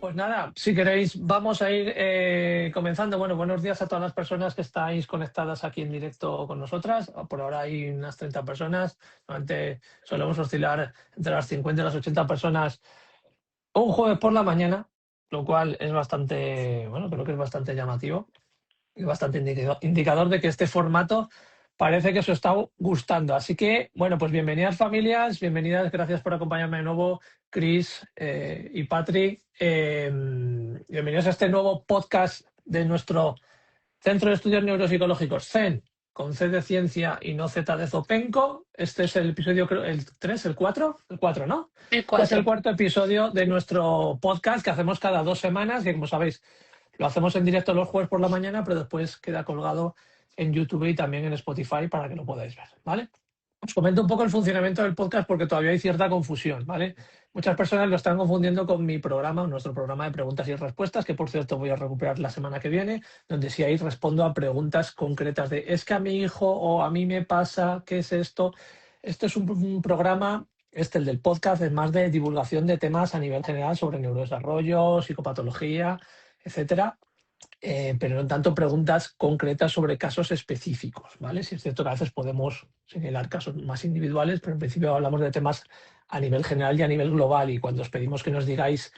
Pues nada, si queréis, vamos a ir comenzando. Bueno, buenos días a todas las personas que estáis conectadas aquí en directo con nosotras. Por ahora hay unas 30 personas. Normalmente solemos oscilar entre las 50 y las 80 personas un jueves por la mañana, lo cual es bastante, bueno, creo que es bastante llamativo y bastante indicador de que este formato parece que os está gustando. Así que, bueno, pues bienvenidas familias, bienvenidas, gracias por acompañarme de nuevo, Chris y Patri. Bienvenidos a este nuevo podcast de nuestro Centro de Estudios Neuropsicológicos, CEN, con C de ciencia y no Z de Zopenco. Este es el episodio, creo, el 3, el 4, el 4, ¿no? El Este es el 4. cuarto episodio de nuestro podcast que hacemos cada 2 semanas, que como sabéis, lo hacemos en directo los jueves por la mañana, pero después queda colgado en YouTube y también en Spotify para que lo podáis ver, ¿vale? Os comento un poco el funcionamiento del podcast porque todavía hay cierta confusión, ¿vale? Muchas personas lo están confundiendo con mi programa, nuestro programa de preguntas y respuestas, que por cierto voy a recuperar la semana que viene, donde sí ahí respondo a preguntas concretas de ¿es que a mi hijo o a mí me pasa? ¿Qué es esto? Esto es un programa, el del podcast, es más de divulgación de temas a nivel general sobre neurodesarrollo, psicopatología, etcétera. Pero no tanto preguntas concretas sobre casos específicos, ¿vale? Sí es cierto que a veces podemos señalar casos más individuales, pero en principio hablamos de temas a nivel general y a nivel global, y cuando os pedimos que nos digáis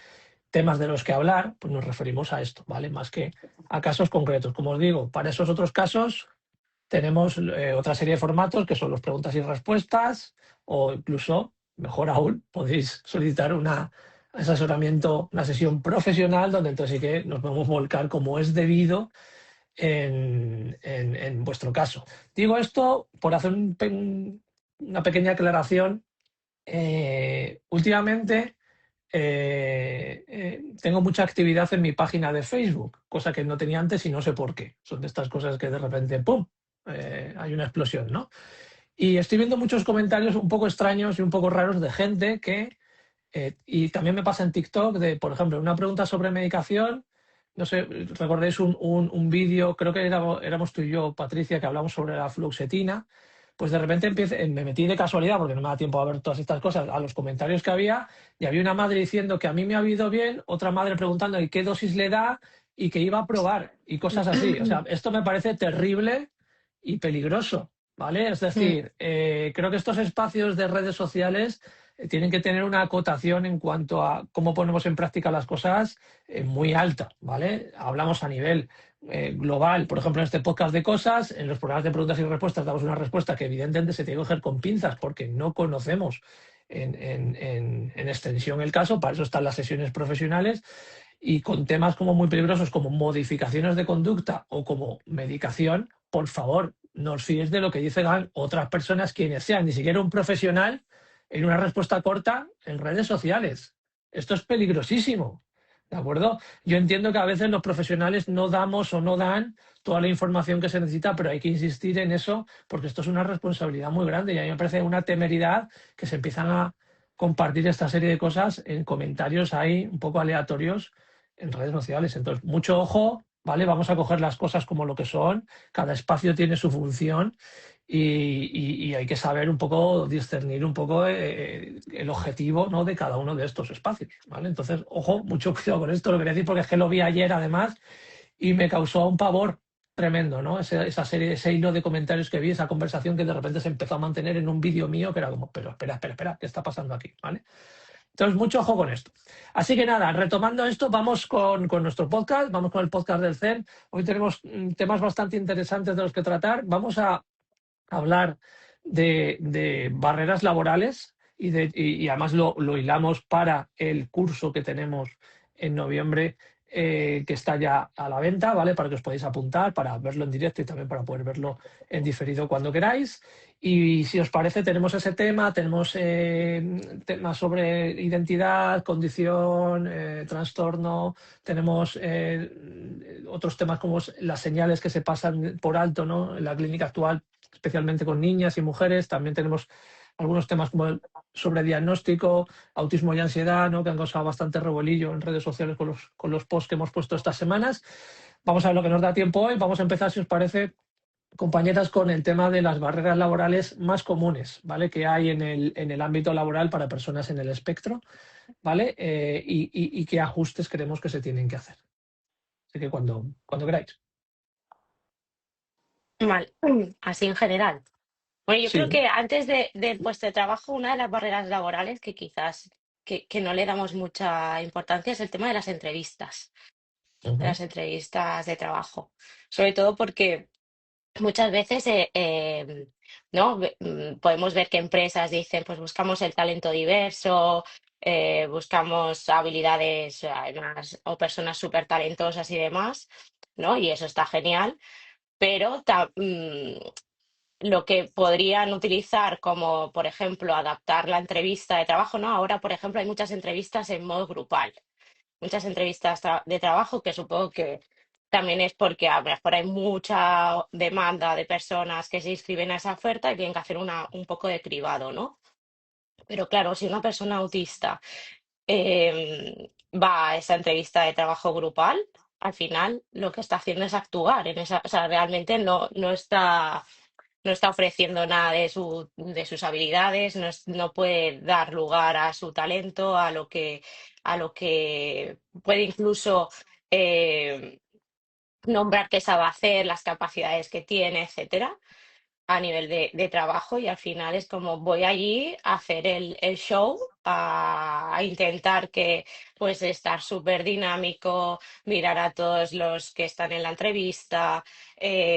temas de los que hablar, pues nos referimos a esto, ¿vale? Más que a casos concretos. Como os digo, para esos otros casos tenemos otra serie de formatos que son las preguntas y respuestas, o incluso, mejor aún, podéis solicitar un asesoramiento, una sesión profesional donde entonces sí que nos podemos volcar como es debido en vuestro caso. Digo esto por hacer una pequeña aclaración. Últimamente tengo mucha actividad en mi página de Facebook, cosa que no tenía antes y no sé por qué. Son de estas cosas que de repente, ¡pum!, hay una explosión, ¿no? Y estoy viendo muchos comentarios un poco extraños y un poco raros de gente que, y también me pasa en TikTok, de, por ejemplo, una pregunta sobre medicación. No sé, recordáis un vídeo, creo que éramos tú y yo, Patricia, que hablamos sobre la fluoxetina. Pues de repente me metí de casualidad, porque no me da tiempo a ver todas estas cosas, a los comentarios que había, y había una madre diciendo que a mí me ha ido bien, otra madre preguntando ¿y qué dosis le da? Y que iba a probar, y cosas así. O sea, esto me parece terrible y peligroso, ¿vale? Es decir, creo que estos espacios de redes sociales tienen que tener una acotación en cuanto a cómo ponemos en práctica las cosas muy alta, ¿vale? Hablamos a nivel global, por ejemplo, en este podcast de cosas, en los programas de preguntas y respuestas damos una respuesta que evidentemente se tiene que coger con pinzas porque no conocemos en extensión el caso, para eso están las sesiones profesionales, y con temas como muy peligrosos como modificaciones de conducta o como medicación, por favor, no os fiéis de lo que dicen otras personas, quienes sean, ni siquiera un profesional, en una respuesta corta en redes sociales. Esto es peligrosísimo, ¿de acuerdo? Yo entiendo que a veces los profesionales no damos o no dan toda la información que se necesita, pero hay que insistir en eso porque esto es una responsabilidad muy grande y a mí me parece una temeridad que se empiezan a compartir esta serie de cosas en comentarios ahí un poco aleatorios en redes sociales. Entonces, mucho ojo, ¿vale? Vamos a coger las cosas como lo que son, cada espacio tiene su función y hay que saber un poco, discernir un poco el objetivo, ¿no?, de cada uno de estos espacios, ¿vale? Entonces, ojo, mucho cuidado con esto, lo quería decir porque es que lo vi ayer además y me causó un pavor tremendo, ¿no? Esa serie, ese hilo de comentarios que vi, esa conversación que de repente se empezó a mantener en un vídeo mío que era como, pero espera, ¿qué está pasando aquí? ¿Vale? Entonces, mucho ojo con esto. Así que nada, retomando esto, vamos con nuestro podcast, vamos con el podcast del CEN. Hoy tenemos temas bastante interesantes de los que tratar. Vamos a hablar de barreras laborales y además lo hilamos para el curso que tenemos en noviembre, que está ya a la venta, ¿vale? Para que os podáis apuntar, para verlo en directo y también para poder verlo en diferido cuando queráis. Y si os parece, tenemos ese tema, tenemos temas sobre identidad, condición, trastorno, tenemos otros temas como las señales que se pasan por alto, ¿no?, en la clínica actual, especialmente con niñas y mujeres. También tenemos algunos temas como sobre diagnóstico, autismo y ansiedad, ¿no? Que han causado bastante revuelillo en redes sociales con los posts que hemos puesto estas semanas. Vamos a ver lo que nos da tiempo hoy. Vamos a empezar, si os parece, compañeras, con el tema de las barreras laborales más comunes, ¿vale? Que hay en el ámbito laboral para personas en el espectro, ¿vale? Y qué ajustes creemos que se tienen que hacer. Así que cuando queráis. Mal, así en general. Bueno, yo creo Sí. que antes del puesto de trabajo, una de las barreras laborales que quizás que no le damos mucha importancia es el tema de Ujú. las entrevistas de trabajo. Sobre todo porque muchas veces ¿no? Podemos ver que empresas dicen, pues buscamos el talento diverso, buscamos habilidades además, o personas súper talentosas y demás, ¿no? Y eso está genial, pero lo que podrían utilizar como, por ejemplo, adaptar la entrevista de trabajo, ¿no? Ahora, por ejemplo, hay muchas entrevistas en modo grupal, muchas entrevistas de trabajo que supongo que también es porque a lo mejor hay mucha demanda de personas que se inscriben a esa oferta y tienen que hacer un poco de cribado, ¿no? Pero claro, si una persona autista va a esa entrevista de trabajo grupal, al final lo que está haciendo es actuar en esa, o sea, realmente no está ofreciendo nada de sus habilidades, no puede dar lugar a su talento, a lo que puede incluso eh, nombrar qué sabe hacer, las capacidades que tiene, etcétera, a nivel de trabajo. Y al final es como voy allí a hacer el show, a intentar que pues estar súper dinámico, mirar a todos los que están en la entrevista,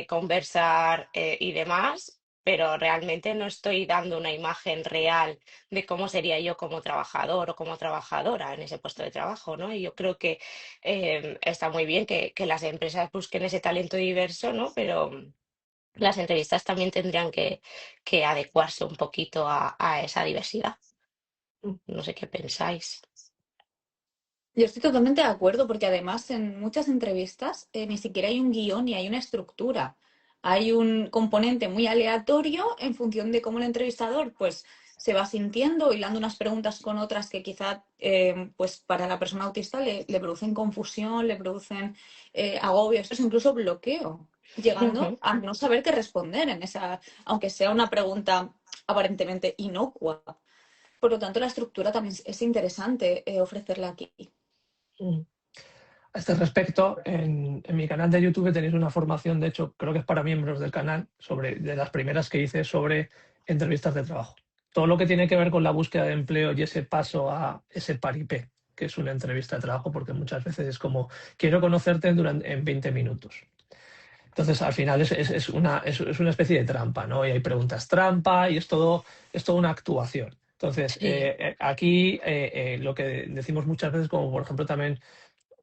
conversar y demás. Pero realmente no estoy dando una imagen real de cómo sería yo como trabajador o como trabajadora en ese puesto de trabajo, ¿no? Y yo creo que está muy bien que las empresas busquen ese talento diverso, ¿no? Pero las entrevistas también tendrían que adecuarse un poquito a esa diversidad. No sé qué pensáis. Yo estoy totalmente de acuerdo porque además en muchas entrevistas ni siquiera hay un guión ni hay una estructura. Hay un componente muy aleatorio en función de cómo el entrevistador pues se va sintiendo, hilando unas preguntas con otras que quizá pues para la persona autista le producen confusión, le producen agobio, esto es incluso bloqueo, llegando Ujú. a no saber qué responder en esa, aunque sea una pregunta aparentemente inocua. Por lo tanto, la estructura también es interesante ofrecerla aquí. Mm. A este respecto, en mi canal de YouTube tenéis una formación, de hecho, creo que es para miembros del canal, de las primeras que hice sobre entrevistas de trabajo. Todo lo que tiene que ver con la búsqueda de empleo y ese paso a ese paripé, que es una entrevista de trabajo, porque muchas veces es como, quiero conocerte en 20 minutos. Entonces, al final es una especie de trampa, ¿no? Y hay preguntas trampa y es todo una actuación. Entonces, Sí. aquí lo que decimos muchas veces, como por ejemplo también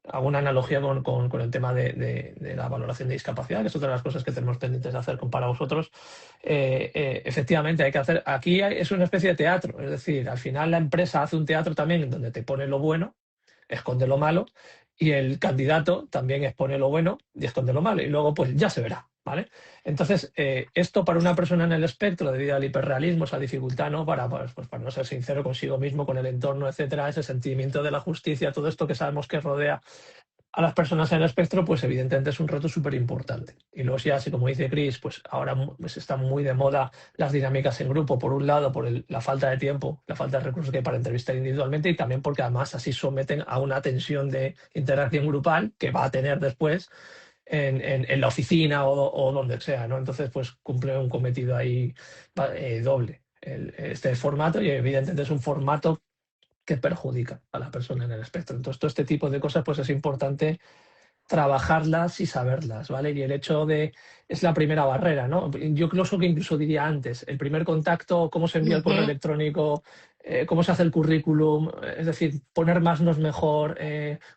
hago una analogía con el tema de la valoración de discapacidad, que es otra de las cosas que tenemos pendientes de hacer para vosotros. Efectivamente, hay que hacer, es una especie de teatro, es decir, al final la empresa hace un teatro también en donde te pone lo bueno, esconde lo malo, y el candidato también expone lo bueno y esconde lo malo, y luego pues ya se verá, ¿vale? Entonces, esto para una persona en el espectro, debido al hiperrealismo, esa dificultad, ¿no? Pues para no ser sincero consigo mismo, con el entorno, etcétera, ese sentimiento de la justicia, todo esto que sabemos que rodea a las personas en el espectro, pues evidentemente es un reto súper importante. Y luego ya, así como dice Chris, pues ahora pues están muy de moda las dinámicas en grupo, por un lado, por la falta de tiempo, la falta de recursos que hay para entrevistar individualmente, y también porque además así someten a una tensión de interacción grupal que va a tener después en la oficina o donde sea, ¿no? Entonces, pues cumple un cometido ahí doble este formato, y evidentemente es un formato que perjudica a la persona en el espectro. Entonces, todo este tipo de cosas pues es importante trabajarlas y saberlas, ¿vale? Y el hecho de, es la primera barrera, ¿no? Yo incluso diría antes, el primer contacto, cómo se envía el correo Ujú. electrónico, cómo se hace el currículum, es decir, poner más no es mejor,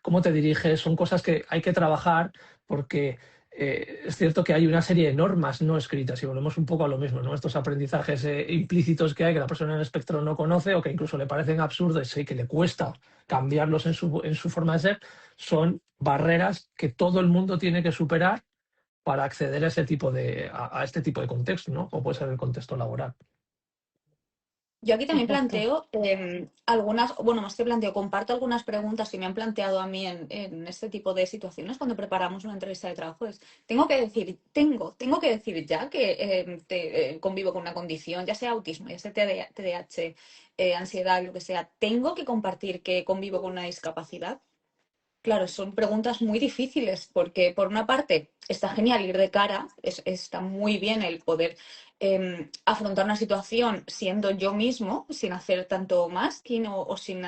cómo te diriges, son cosas que hay que trabajar porque es cierto que hay una serie de normas no escritas y volvemos un poco a lo mismo, ¿no? Estos aprendizajes implícitos que hay que la persona en el espectro no conoce o que incluso le parecen absurdos y que le cuesta cambiarlos en su forma de ser, son barreras que todo el mundo tiene que superar para acceder a este tipo de contexto, ¿no? O puede ser el contexto laboral. Yo aquí también Exacto. planteo algunas, bueno, más que planteo, comparto algunas preguntas que me han planteado a mí en este tipo de situaciones cuando preparamos una entrevista de trabajo. Tengo que decir ya que convivo con una condición, ya sea autismo, ya sea TDAH, ansiedad, lo que sea. Tengo que compartir que convivo con una discapacidad. Claro, son preguntas muy difíciles porque por una parte está genial ir de cara, está muy bien el poder afrontar una situación siendo yo mismo, sin hacer tanto masking o sin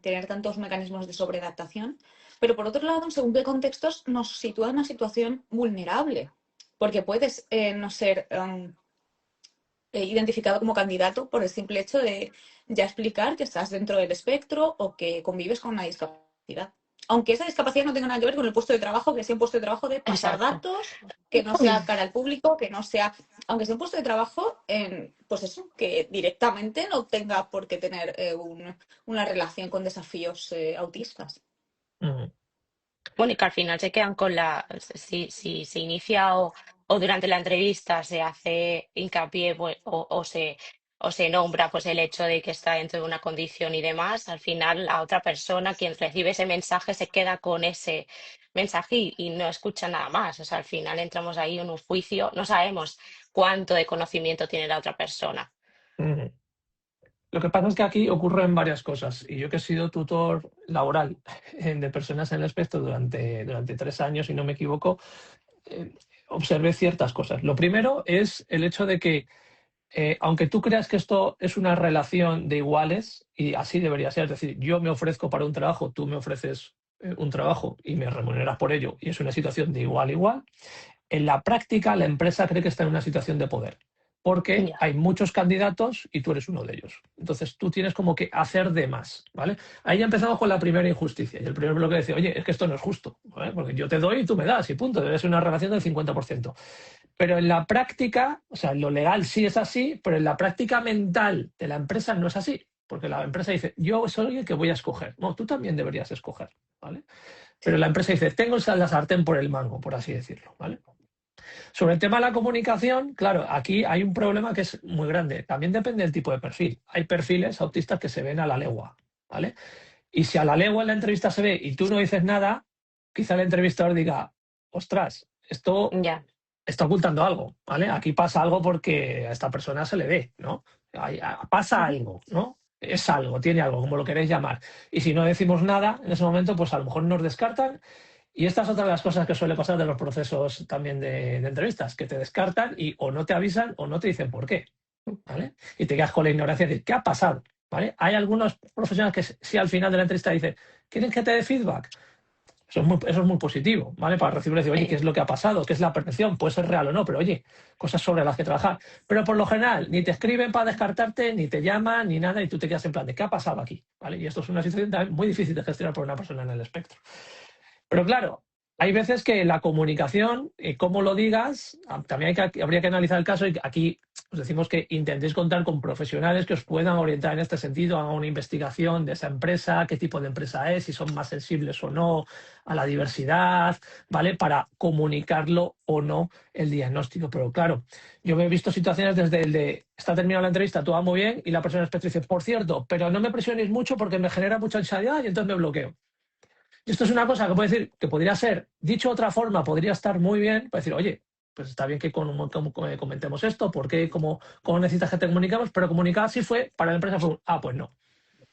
tener tantos mecanismos de sobreadaptación, pero por otro lado, según qué contextos, nos sitúa en una situación vulnerable, porque puedes no ser identificado como candidato por el simple hecho de ya explicar que estás dentro del espectro o que convives con una discapacidad. Aunque esa discapacidad no tenga nada que ver con el puesto de trabajo, que sea un puesto de trabajo de pasar Exacto. datos, que no sea cara al público, que no sea, aunque sea un puesto de trabajo, pues eso, que directamente no tenga por qué tener una relación con desafíos autistas. Ujú. Bueno, y que al final se quedan con si se inicia o durante la entrevista se hace hincapié pues, o se nombra pues el hecho de que está dentro de una condición y demás, al final la otra persona, quien recibe ese mensaje, se queda con ese mensaje y no escucha nada más. O sea, al final entramos ahí en un juicio, no sabemos cuánto de conocimiento tiene la otra persona. Ujú. Lo que pasa es que aquí ocurren varias cosas y yo que he sido tutor laboral de personas en el espectro durante 3 años, si no me equivoco, eh, observé ciertas cosas. Lo primero es el hecho de que, aunque tú creas que esto es una relación de iguales, y así debería ser, es decir, yo me ofrezco para un trabajo, tú me ofreces un trabajo y me remuneras por ello, y es una situación de igual a igual, en la práctica la empresa cree que está en una situación de poder, porque Ya. hay muchos candidatos y tú eres uno de ellos. Entonces tú tienes como que hacer de más, ¿vale? Ahí ya empezamos con la primera injusticia. Y el primer bloque decía, oye, es que esto no es justo, ¿vale? Porque yo te doy y tú me das, y punto. Debe ser una relación del 50%. Pero en la práctica, o sea, en lo legal sí es así, pero en la práctica mental de la empresa no es así. Porque la empresa dice, yo soy el que voy a escoger. No, tú también deberías escoger, ¿vale? Pero la empresa dice, tengo la sartén por el mango, por así decirlo, ¿vale? Sobre el tema de la comunicación, claro, aquí hay un problema que es muy grande. También depende del tipo de perfil. Hay perfiles autistas que se ven a la legua, ¿vale? Y si a la legua en la entrevista se ve y tú no dices nada, quizá el entrevistador diga, ostras, esto Ya. está ocultando algo, ¿vale? Aquí pasa algo porque a esta persona se le ve, ¿no? Pasa algo, ¿no? Es algo, tiene algo, como lo queréis llamar. Y si no decimos nada en ese momento, pues a lo mejor nos descartan. Y esta es otra de las cosas que suele pasar de los procesos también de entrevistas, que te descartan y o no te avisan o no te dicen por qué, ¿vale? Y te quedas con la ignorancia de qué ha pasado, ¿vale? Hay algunos profesionales que sí al final de la entrevista dicen, ¿quieren que te dé feedback? Eso es muy positivo, ¿vale? Para recibir decir, oye, ¿qué es lo que ha pasado? ¿Qué es la percepción? Puede ser real o no, pero oye, cosas sobre las que trabajar. Pero por lo general, ni te escriben para descartarte, ni te llaman, ni nada, y tú te quedas en plan de ¿qué ha pasado aquí? ¿Vale? Y esto es una situación también muy difícil de gestionar por una persona en el espectro. Pero claro, hay veces que la comunicación, cómo lo digas, también habría que analizar el caso y aquí os decimos que intentéis contar con profesionales que os puedan orientar en este sentido, hagan una investigación de esa empresa, qué tipo de empresa es, si son más sensibles o no a la diversidad, ¿vale? Para comunicarlo o no el diagnóstico. Pero claro, yo he visto situaciones desde el de, está terminada la entrevista, todo va muy bien, y la persona espectro dice, por cierto, pero no me presionéis mucho porque me genera mucha ansiedad y entonces me bloqueo. Y esto es una cosa que puede decir que podría ser, dicho de otra forma, podría estar muy bien, para decir, oye, pues está bien que comentemos esto, porque cómo necesitas que te comunicamos, pero comunicar así fue, para la empresa fue pues no,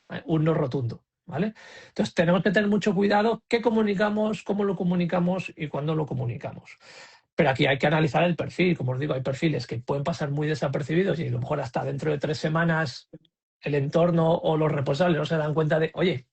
¿vale? Un no rotundo, ¿vale? Entonces tenemos que tener mucho cuidado qué comunicamos, cómo lo comunicamos y cuándo lo comunicamos. Pero aquí hay que analizar el perfil, como os digo, hay perfiles que pueden pasar muy desapercibidos y a lo mejor hasta dentro de 3 semanas el entorno o los responsables no se dan cuenta de, oye,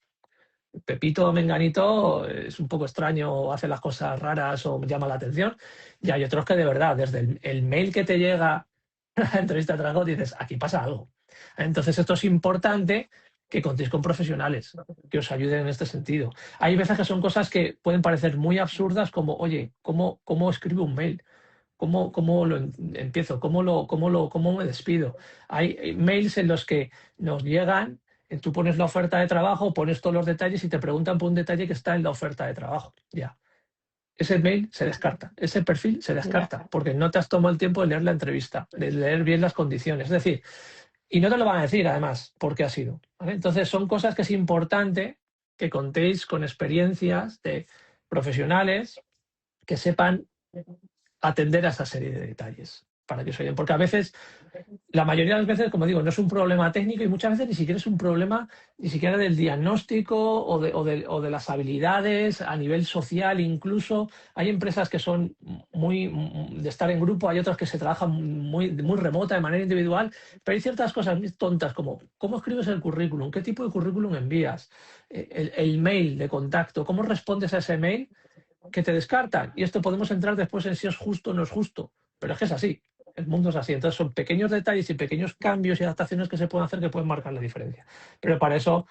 Pepito Menganito es un poco extraño, o hace las cosas raras o llama la atención. Y hay otros que de verdad, desde el mail que te llega a la entrevista de trabajo, dices, aquí pasa algo. Entonces esto es importante que contéis con profesionales que os ayuden en este sentido. Hay veces que son cosas que pueden parecer muy absurdas como, oye, ¿cómo escribo un mail? ¿Cómo lo empiezo? ¿Cómo me despido? Hay mails en los que nos llegan, tú pones la oferta de trabajo, pones todos los detalles y te preguntan por un detalle que está en la oferta de trabajo. Ya. Ese mail se descarta, ese perfil se Ya. descarta, porque no te has tomado el tiempo de leer la entrevista, de leer bien las condiciones. Es decir, Y no te lo van a decir, además, por qué ha sido, ¿vale? Entonces, son cosas que es importante que contéis con experiencias de profesionales que sepan atender a esa serie de detalles para que os ayuden. Porque a veces, la mayoría de las veces, como digo, no es un problema técnico y muchas veces ni siquiera es un problema ni siquiera del diagnóstico o de las habilidades a nivel social. Incluso hay empresas que son muy de estar en grupo, hay otras que se trabajan muy remota, de manera individual, pero hay ciertas cosas muy tontas como cómo escribes el currículum, qué tipo de currículum envías, el mail de contacto, cómo respondes a ese mail, que te descartan. Y esto podemos entrar después en si es justo o no es justo. Pero es que es así. El mundo es así. Entonces son pequeños detalles y pequeños cambios y adaptaciones que se pueden hacer que pueden marcar la diferencia. Pero para eso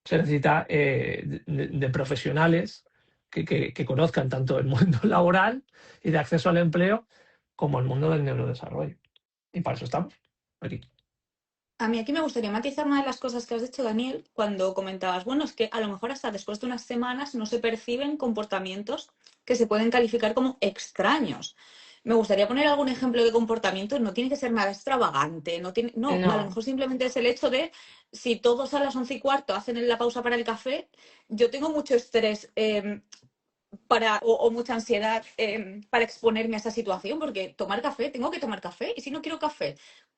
se necesita de profesionales que conozcan tanto el mundo laboral y de acceso al empleo como el mundo del neurodesarrollo. Y para eso estamos aquí. A mí aquí me gustaría matizar una de las cosas que has dicho, Daniel, cuando comentabas, bueno, es que a lo mejor hasta después de unas semanas no se perciben comportamientos que se pueden calificar como extraños. Me gustaría poner algún ejemplo de comportamiento, no tiene que ser nada extravagante, no, a lo No, mejor simplemente es el hecho de si todos a las 11:15 hacen la pausa para el café, yo tengo mucho estrés o mucha ansiedad para exponerme a esa situación, porque tomar café, tengo que tomar café, y si no quiero café,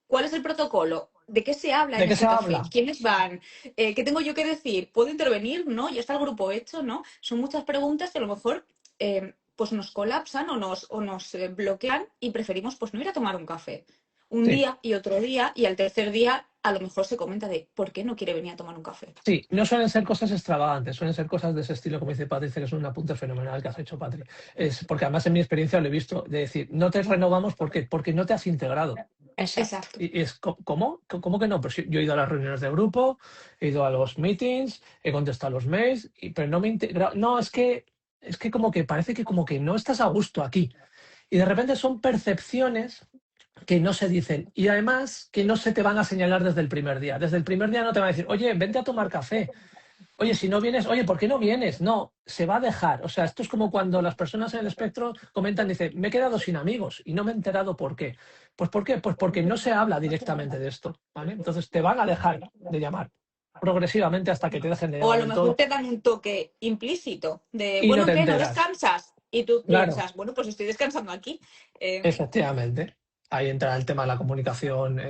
¿cuál es el protocolo? ¿De qué se habla ¿De en qué se ese café? habla? ¿Quiénes van? ¿Qué tengo yo que decir? ¿Puedo intervenir? ¿No? ¿Ya está el grupo hecho? ¿No? Son muchas preguntas que a lo mejor pues nos colapsan o nos bloquean y preferimos pues no ir a tomar un café. Un Sí. día y otro día, y al tercer día a lo mejor se comenta de ¿por qué no quiere venir a tomar un café? Sí, no suelen ser cosas extravagantes, suelen ser cosas de ese estilo, como dice Patricia, que es un apunte fenomenal que has hecho, Patri. Es porque además en mi experiencia lo he visto de decir, no te renovamos porque no te has integrado. exacto. Exacto. Y es, ¿cómo? ¿Cómo que no? Pues yo he ido a las reuniones de grupo, he ido a los meetings, he contestado los mails, pero no me he integrado. No, es que como que parece que como que no estás a gusto aquí. Y de repente son percepciones que no se dicen y además que no se te van a señalar desde el primer día. Desde el primer día no te van a decir, oye, vente a tomar café. Oye, si no vienes, oye, ¿por qué no vienes? No, se va a dejar. O sea, esto es como cuando las personas en el espectro comentan, dicen, me he quedado sin amigos y no me he enterado por qué. Pues ¿por qué? Pues porque no se habla directamente de esto, ¿vale? Entonces te van a dejar de llamar progresivamente hasta que te dejen de O a llamar lo del mejor todo te dan un toque implícito de, y no bueno, te ¿qué? ¿No enteras. descansas? Y tú Claro. piensas, bueno, pues estoy descansando aquí. Efectivamente. Ahí entra el tema de la comunicación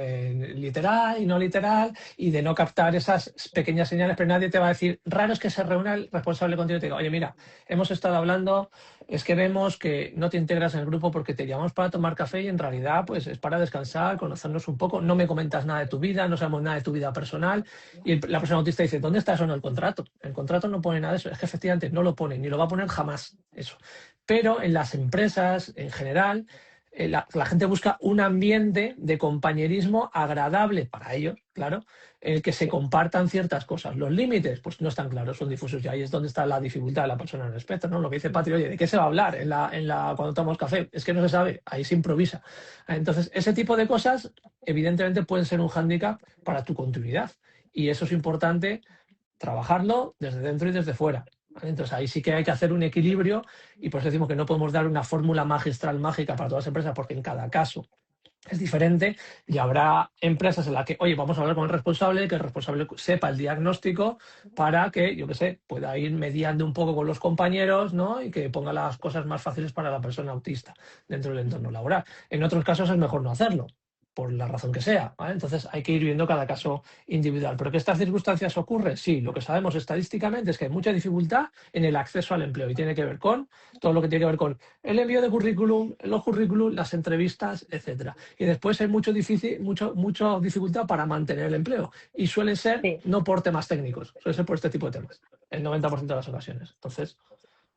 literal y no literal y de no captar esas pequeñas señales, pero nadie te va a decir, raro es que se reúna el responsable contigo y te diga, oye, mira, hemos estado hablando, es que vemos que no te integras en el grupo porque te llamamos para tomar café y en realidad pues es para descansar, conocernos un poco, no me comentas nada de tu vida, no sabemos nada de tu vida personal y la persona autista dice, ¿dónde está eso en el contrato? El contrato no pone nada de eso, es que efectivamente no lo pone, ni lo va a poner jamás eso. Pero en las empresas en general la gente busca un ambiente de compañerismo agradable para ellos, claro, en el que se compartan ciertas cosas. Los límites, pues no están claros, son difusos y ahí es donde está la dificultad de la persona en el espectro, ¿no? Lo que dice Patri, oye, ¿de qué se va a hablar cuando tomamos café? Es que no se sabe, ahí se improvisa. Entonces, ese tipo de cosas, evidentemente, pueden ser un hándicap para tu continuidad. Y eso es importante trabajarlo desde dentro y desde fuera. ¿Vale? Entonces ahí sí que hay que hacer un equilibrio y por eso decimos que no podemos dar una fórmula magistral mágica para todas las empresas porque en cada caso es diferente y habrá empresas en las que, oye, vamos a hablar con el responsable, que el responsable sepa el diagnóstico para que, yo qué sé, pueda ir mediando un poco con los compañeros, ¿no? Y que ponga las cosas más fáciles para la persona autista dentro del entorno laboral. En otros casos es mejor no hacerlo, por la razón que sea, ¿vale? Entonces hay que ir viendo cada caso individual. ¿Pero que estas circunstancias ocurren? Sí, lo que sabemos estadísticamente es que hay mucha dificultad en el acceso al empleo y tiene que ver con todo lo que tiene que ver con el envío de currículum, los currículum, las entrevistas, etcétera. Y después hay mucha dificultad para mantener el empleo y suele ser Sí. no por temas técnicos, suele ser por este tipo de temas, el 90% de las ocasiones. Entonces,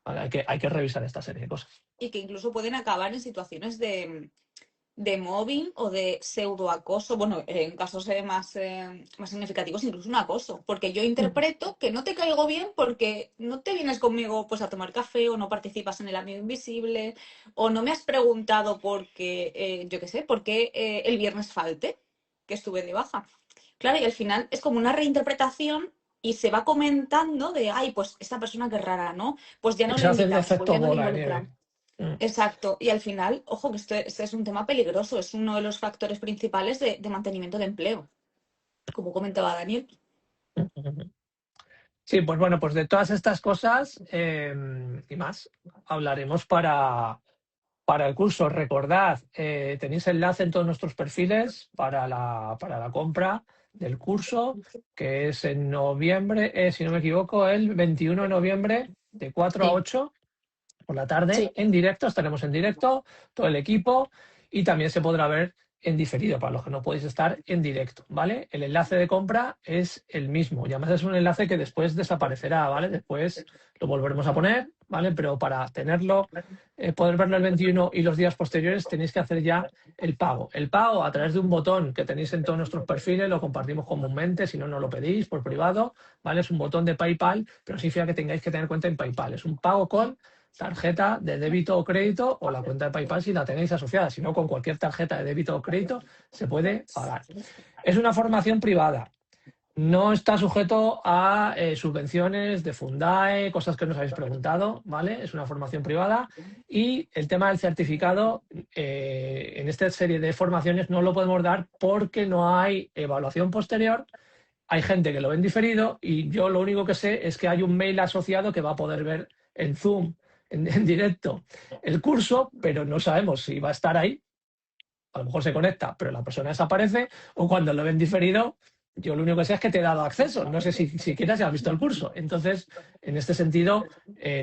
vale, hay que revisar esta serie de cosas. Y que incluso pueden acabar en situaciones de mobbing o de pseudoacoso, bueno, en casos más significativos, incluso un acoso, porque yo interpreto que no te caigo bien porque no te vienes conmigo pues a tomar café o no participas en el amigo invisible o no me has preguntado porque, yo qué sé, por qué el viernes falte, que estuve de baja. Claro, y al final es como una reinterpretación y se va comentando de, ay, pues esta persona que rara, ¿no? Pues ya Y no le se hace el invitamos, pues efecto ya no le bola de involucramos. nieve. Mm. Exacto, y al final, ojo, que este es un tema peligroso, es uno de los factores principales de mantenimiento de empleo. como comentaba Daniel. Sí, pues bueno, pues de todas estas cosas y más hablaremos para el curso. Recordad, tenéis enlace en todos nuestros perfiles para la compra del curso, que es en noviembre, si no me equivoco, el 21 de noviembre, de 4 a Sí, 8 por la tarde, sí. en directo. Estaremos en directo, todo el equipo, y también se podrá ver en diferido para los que no podéis estar en directo, ¿vale? El enlace de compra es el mismo, y además es un enlace que después desaparecerá, ¿vale? Después lo volveremos a poner, ¿vale? Pero para tenerlo, poder verlo el 21 y los días posteriores, tenéis que hacer ya el pago. El pago a través de un botón que tenéis en todos nuestros perfiles, lo compartimos comúnmente, si no, no lo pedís por privado, ¿vale? Es un botón de PayPal, pero significa que tengáis que tener cuenta en PayPal. Es un pago con tarjeta de débito o crédito o la cuenta de PayPal si la tenéis asociada. Si no, con cualquier tarjeta de débito o crédito se puede pagar. Es una formación privada. No está sujeto a subvenciones de Fundae, cosas que nos habéis preguntado, ¿vale? Es una formación privada y el tema del certificado en esta serie de formaciones no lo podemos dar porque no hay evaluación posterior. Hay gente que lo ve en diferido y yo lo único que sé es que hay un mail asociado que va a poder ver en Zoom, en directo, el curso, pero no sabemos si va a estar ahí. A lo mejor se conecta, pero la persona desaparece, o cuando lo ven diferido, yo lo único que sé es que te he dado acceso. No sé si siquiera se ha visto el curso. Entonces, en este sentido,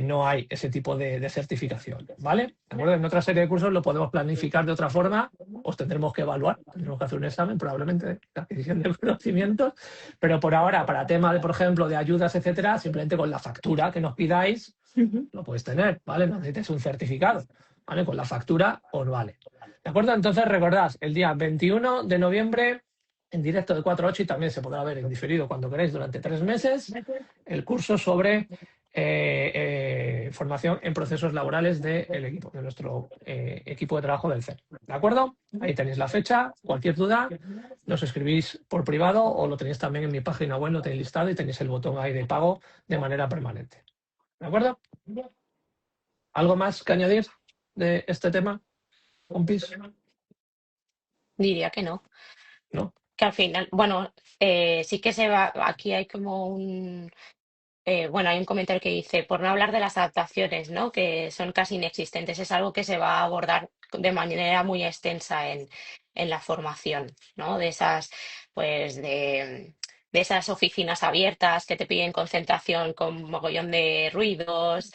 no hay ese tipo de certificación, ¿vale? ¿De acuerdo? En otra serie de cursos lo podemos planificar de otra forma, os tendremos que evaluar, tendremos que hacer un examen probablemente de adquisición de conocimientos, pero por ahora, para tema de, por ejemplo, de ayudas, etcétera, simplemente con la factura que nos pidáis, lo podéis tener, ¿vale? No necesitáis un certificado, ¿vale? Con la factura os vale. ¿De acuerdo? Entonces recordad, el día 21 de noviembre, en directo de 4 a 8, y también se podrá ver en diferido cuando queráis durante 3 meses, el curso sobre formación en procesos laborales del equipo, de nuestro equipo de trabajo del CER. ¿De acuerdo? Ahí tenéis la fecha. Cualquier duda, nos escribís por privado o lo tenéis también en mi página web, lo tenéis listado y tenéis el botón ahí de pago de manera permanente. ¿De acuerdo? ¿Algo más que añadir de este tema, compis? Diría que no. ¿No? Que al final, bueno, sí que se va, aquí hay como bueno, hay un comentario que dice, por no hablar de las adaptaciones, ¿no? Que son casi inexistentes. Es algo que se va a abordar de manera muy extensa en la formación, ¿no? De esas, pues, de esas oficinas abiertas que te piden concentración con mogollón de ruidos,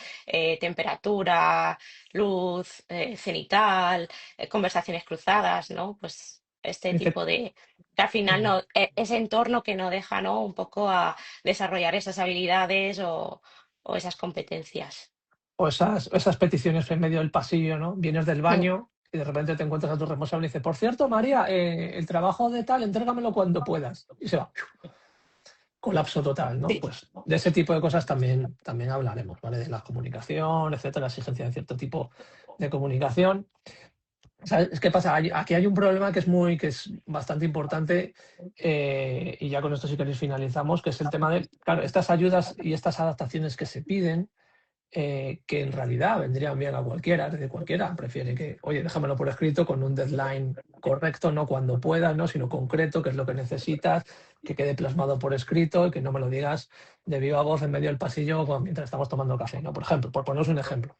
temperatura, luz, cenital, conversaciones cruzadas, ¿no? Pues este Dice, tipo de... Que al final no, ese entorno que no deja, ¿no? Un poco a desarrollar esas habilidades o esas competencias. o esas peticiones en medio del pasillo, ¿no? Vienes del Mm. baño y de repente te encuentras a tu responsable y dice, por cierto, María, el trabajo de tal, entrégamelo cuando puedas. Y se va. Colapso total, ¿no? Sí. Pues de ese tipo de cosas también hablaremos, ¿vale? De la comunicación, etcétera, la exigencia de cierto tipo de comunicación. ¿Sabes qué pasa? Aquí hay un problema que es bastante importante y ya con esto si queréis finalizamos, que es el tema de, claro, estas ayudas y estas adaptaciones que se piden, que en realidad vendrían bien a cualquiera, desde cualquiera prefiere que, oye, déjamelo por escrito con un deadline correcto, no cuando puedas, ¿no? Sino concreto, qué es lo que necesitas, que quede plasmado por escrito y que no me lo digas de viva voz en medio del pasillo mientras estamos tomando café, ¿no? Por ejemplo, por poneros un ejemplo.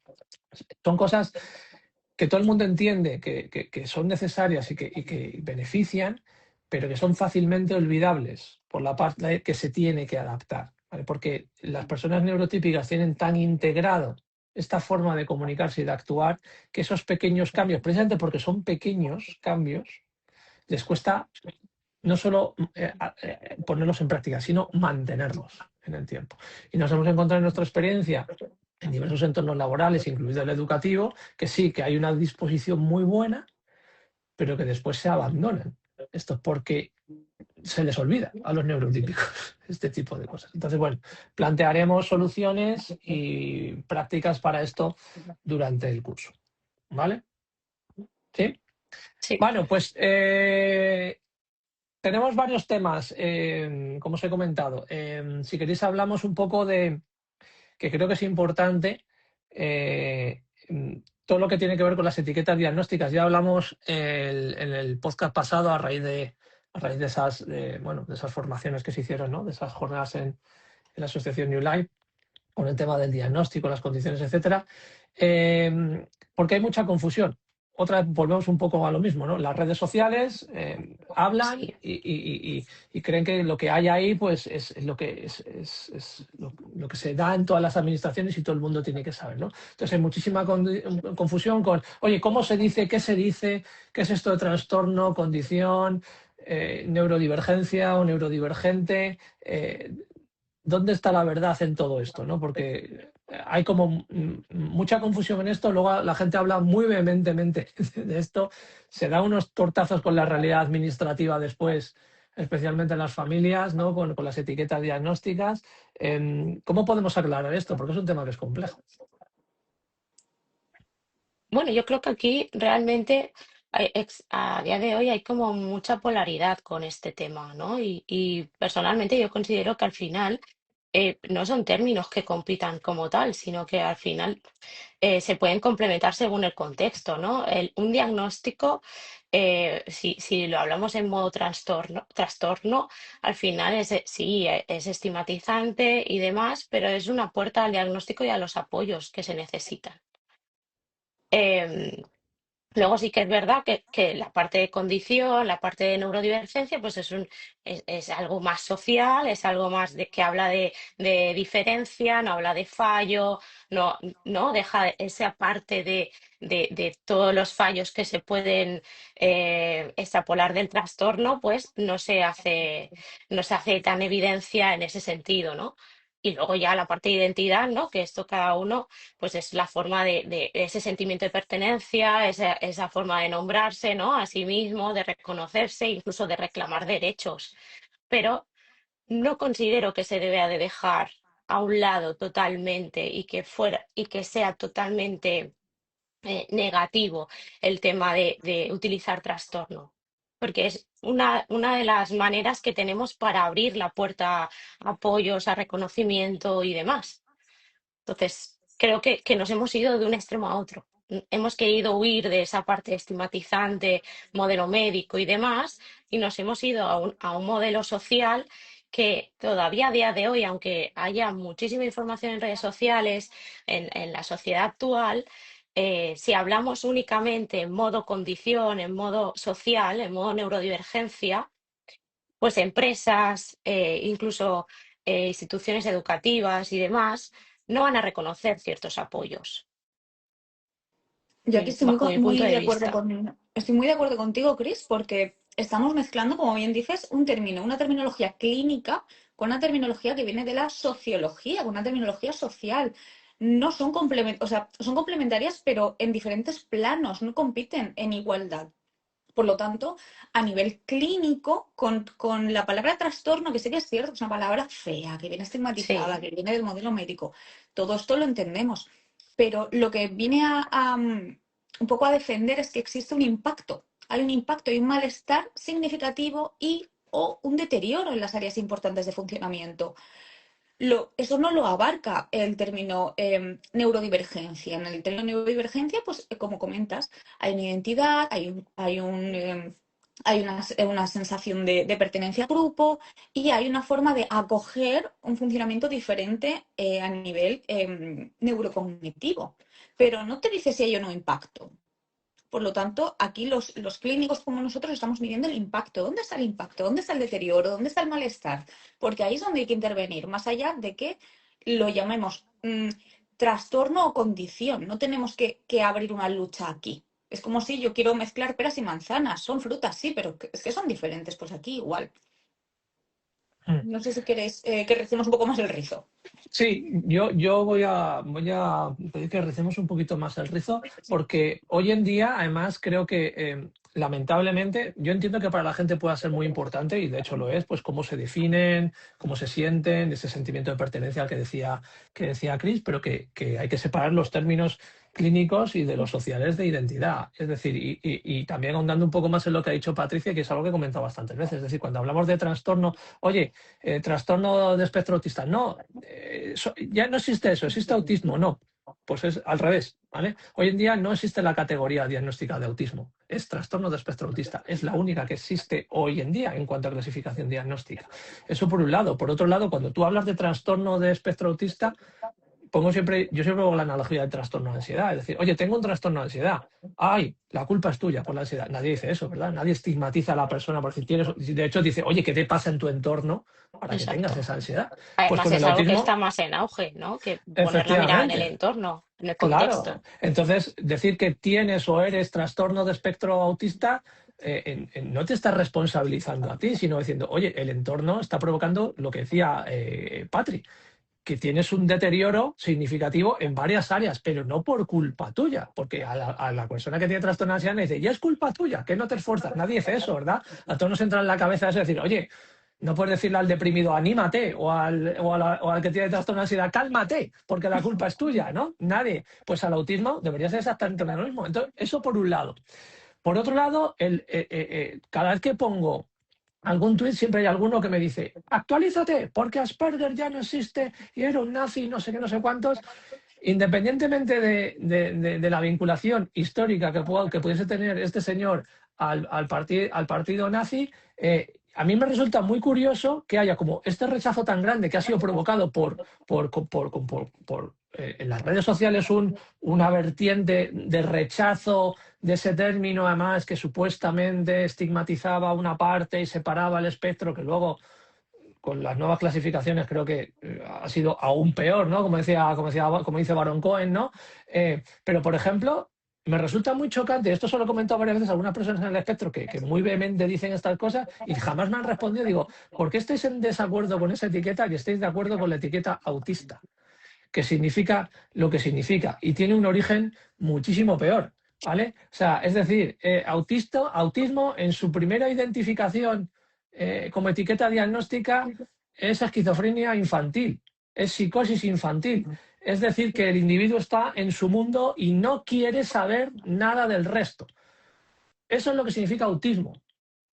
Son cosas que todo el mundo entiende que son necesarias y que benefician, pero que son fácilmente olvidables por la parte que se tiene que adaptar, ¿vale? Porque las personas neurotípicas tienen tan integrado esta forma de comunicarse y de actuar que esos pequeños cambios, precisamente porque son pequeños cambios, les cuesta no solo ponerlos en práctica, sino mantenerlos en el tiempo. Y nos hemos encontrado en nuestra experiencia en diversos entornos laborales, incluido el educativo, que sí, que hay una disposición muy buena, pero que después se abandonan. Esto es porque se les olvida a los neurotípicos este tipo de cosas. Entonces, bueno, plantearemos soluciones y prácticas para esto durante el curso. ¿Vale? ¿Sí? Sí, Bueno, pues tenemos varios temas, como os he comentado. Si queréis hablamos un poco de, que creo que es importante, todo lo que tiene que ver con las etiquetas diagnósticas. Ya hablamos en el podcast pasado a raíz a raíz de esas, de esas formaciones que se hicieron, ¿no? De esas jornadas en la asociación New Life, con el tema del diagnóstico, las condiciones, etcétera, porque hay mucha confusión. Otra vez volvemos un poco a lo mismo, ¿no? Las redes sociales hablan Sí. y creen que lo que hay ahí pues es lo que es lo que se da en todas las administraciones y todo el mundo tiene que saber, ¿no? Entonces hay muchísima confusión con, oye, ¿cómo se dice? ¿Qué se dice? ¿Qué es esto de trastorno, condición, neurodivergencia o neurodivergente? ¿Dónde está la verdad en todo esto, ¿no? Porque hay como mucha confusión en esto, luego la gente habla muy vehementemente de esto, se da unos tortazos con la realidad administrativa después, especialmente en las familias, ¿no? Con las etiquetas diagnósticas. ¿Cómo podemos aclarar esto? Porque es un tema que es complejo. Bueno, yo creo que aquí realmente a día de hoy hay como mucha polaridad con este tema, ¿no? Y personalmente yo considero que al final no son términos que compitan como tal, sino que al final se pueden complementar según el contexto, ¿no? Un diagnóstico, si lo hablamos en modo trastorno, al final sí, es estigmatizante y demás, pero es una puerta al diagnóstico y a los apoyos que se necesitan. Em, Luego sí que es verdad que la parte de condición, la parte de neurodivergencia, pues es algo más social, es algo más que habla de diferencia, no habla de fallo, no deja esa parte de todos los fallos que se pueden extrapolar del trastorno, pues no se hace tan evidencia en ese sentido, ¿no? Y luego ya la parte de identidad, ¿no? Que esto cada uno pues es la forma de ese sentimiento de pertenencia, esa forma de nombrarse, ¿no? A sí mismo, de reconocerse, incluso de reclamar derechos. Pero no considero que se deba de dejar a un lado totalmente y que sea totalmente negativo el tema de utilizar trastorno, porque es una de las maneras que tenemos para abrir la puerta a apoyos, a reconocimiento y demás. Entonces, creo que nos hemos ido de un extremo a otro. Hemos querido huir de esa parte estigmatizante, modelo médico y demás, y nos hemos ido a un modelo social que todavía a día de hoy, aunque haya muchísima información en redes sociales, en la sociedad actual, si hablamos únicamente en modo condición, en modo social, en modo neurodivergencia, pues empresas, incluso instituciones educativas y demás, no van a reconocer ciertos apoyos, Yo aquí estoy bajo mi punto muy de de acuerdo vista. estoy muy de acuerdo contigo, Chris, porque estamos mezclando, como bien dices, una terminología clínica con una terminología que viene de la sociología, con una terminología social. No son o sea, son complementarias, pero en diferentes planos, no compiten en igualdad. Por lo tanto, a nivel clínico, con la palabra trastorno, que sí que es cierto, es una palabra fea, que viene estigmatizada, Sí, que viene del modelo médico, todo esto lo entendemos. Pero lo que viene un poco a defender es que existe un impacto. Hay un impacto y un malestar significativo y o un deterioro en las áreas importantes de funcionamiento. Eso no lo abarca el término neurodivergencia. En el término neurodivergencia, pues como comentas, hay una identidad, hay una sensación de pertenencia a grupo y hay una forma de acoger un funcionamiento diferente a nivel neurocognitivo. Pero no te dice si hay o no impacto. Por lo tanto, aquí los clínicos como nosotros estamos midiendo el impacto. ¿Dónde está el impacto? ¿Dónde está el deterioro? ¿Dónde está el malestar? Porque ahí es donde hay que intervenir, más allá de que lo llamemos trastorno o condición. No tenemos que abrir una lucha aquí. Es como si yo quiero mezclar peras y manzanas. Son frutas, sí, pero es que son diferentes. Pues aquí igual. Mm. No sé si queréis que recemos un poco más el rizo. Sí, yo voy a pedir que recemos un poquito más el rizo, porque hoy en día, además, creo que lamentablemente, yo entiendo que para la gente pueda ser muy importante, y de hecho lo es, pues cómo se definen, cómo se sienten, ese sentimiento de pertenencia al que decía Chris, pero que hay que separar los términos clínicos y de los sociales de identidad. Es decir, y también ahondando un poco más en lo que ha dicho Patricia, que es algo que he comentado bastantes veces. Es decir, cuando hablamos de trastorno, oye, trastorno de espectro autista. No, ya no existe eso, existe autismo, no. Pues es al revés, ¿vale? Hoy en día no existe la categoría diagnóstica de autismo, es trastorno de espectro autista, es la única que existe hoy en día en cuanto a clasificación diagnóstica. Eso por un lado. Por otro lado, cuando tú hablas de trastorno de espectro autista, yo siempre pongo la analogía del trastorno de ansiedad, es decir, oye, tengo un trastorno de ansiedad, ay, la culpa es tuya por la ansiedad. Nadie dice eso, ¿verdad? Nadie estigmatiza a la persona por decir tienes, de hecho dice, oye, ¿qué te pasa en tu entorno para que tengas Exacto. esa ansiedad? Pues Además con es el algo que autismo, está más en auge, ¿no? Que poner la mirada en el efectivamente. entorno, en el Claro, contexto. entonces decir que tienes o eres trastorno de espectro autista no te está responsabilizando a ti, sino diciendo, oye, el entorno está provocando lo que decía Patri, que tienes un deterioro significativo en varias áreas, pero no por culpa tuya, porque a la persona que tiene trastorno de ansiedad le dice, ya es culpa tuya, que no te esfuerzas. Nadie dice eso, ¿verdad? A todos nos entra en la cabeza eso, decir, oye, no puedes decirle al deprimido, anímate, o al que tiene trastorno de ansiedad, cálmate, porque la culpa es tuya, ¿no? Nadie. Pues al autismo debería ser exactamente lo mismo. Entonces, eso por un lado. Por otro lado, cada vez que pongo algún tuit siempre hay alguno que me dice, actualízate, porque Asperger ya no existe y era un nazi, no sé qué, no sé cuántos. Independientemente de la vinculación histórica que pudiese tener este señor al partido nazi, a mí me resulta muy curioso que haya como este rechazo tan grande que ha sido provocado en las redes sociales una vertiente de rechazo de ese término, además que supuestamente estigmatizaba una parte y separaba el espectro, que luego con las nuevas clasificaciones creo que ha sido aún peor, ¿no? Como dice Baron Cohen, ¿no? Pero, por ejemplo, me resulta muy chocante, esto se lo he comentado varias veces a algunas personas en el espectro que muy vehemente dicen estas cosas y jamás me han respondido. Digo, ¿por qué estáis en desacuerdo con esa etiqueta y estáis de acuerdo con la etiqueta autista? Que significa lo que significa y tiene un origen muchísimo peor, ¿vale? O sea, es decir, autismo en su primera identificación como etiqueta diagnóstica es esquizofrenia infantil, es psicosis infantil. Es decir, que el individuo está en su mundo y no quiere saber nada del resto. Eso es lo que significa autismo.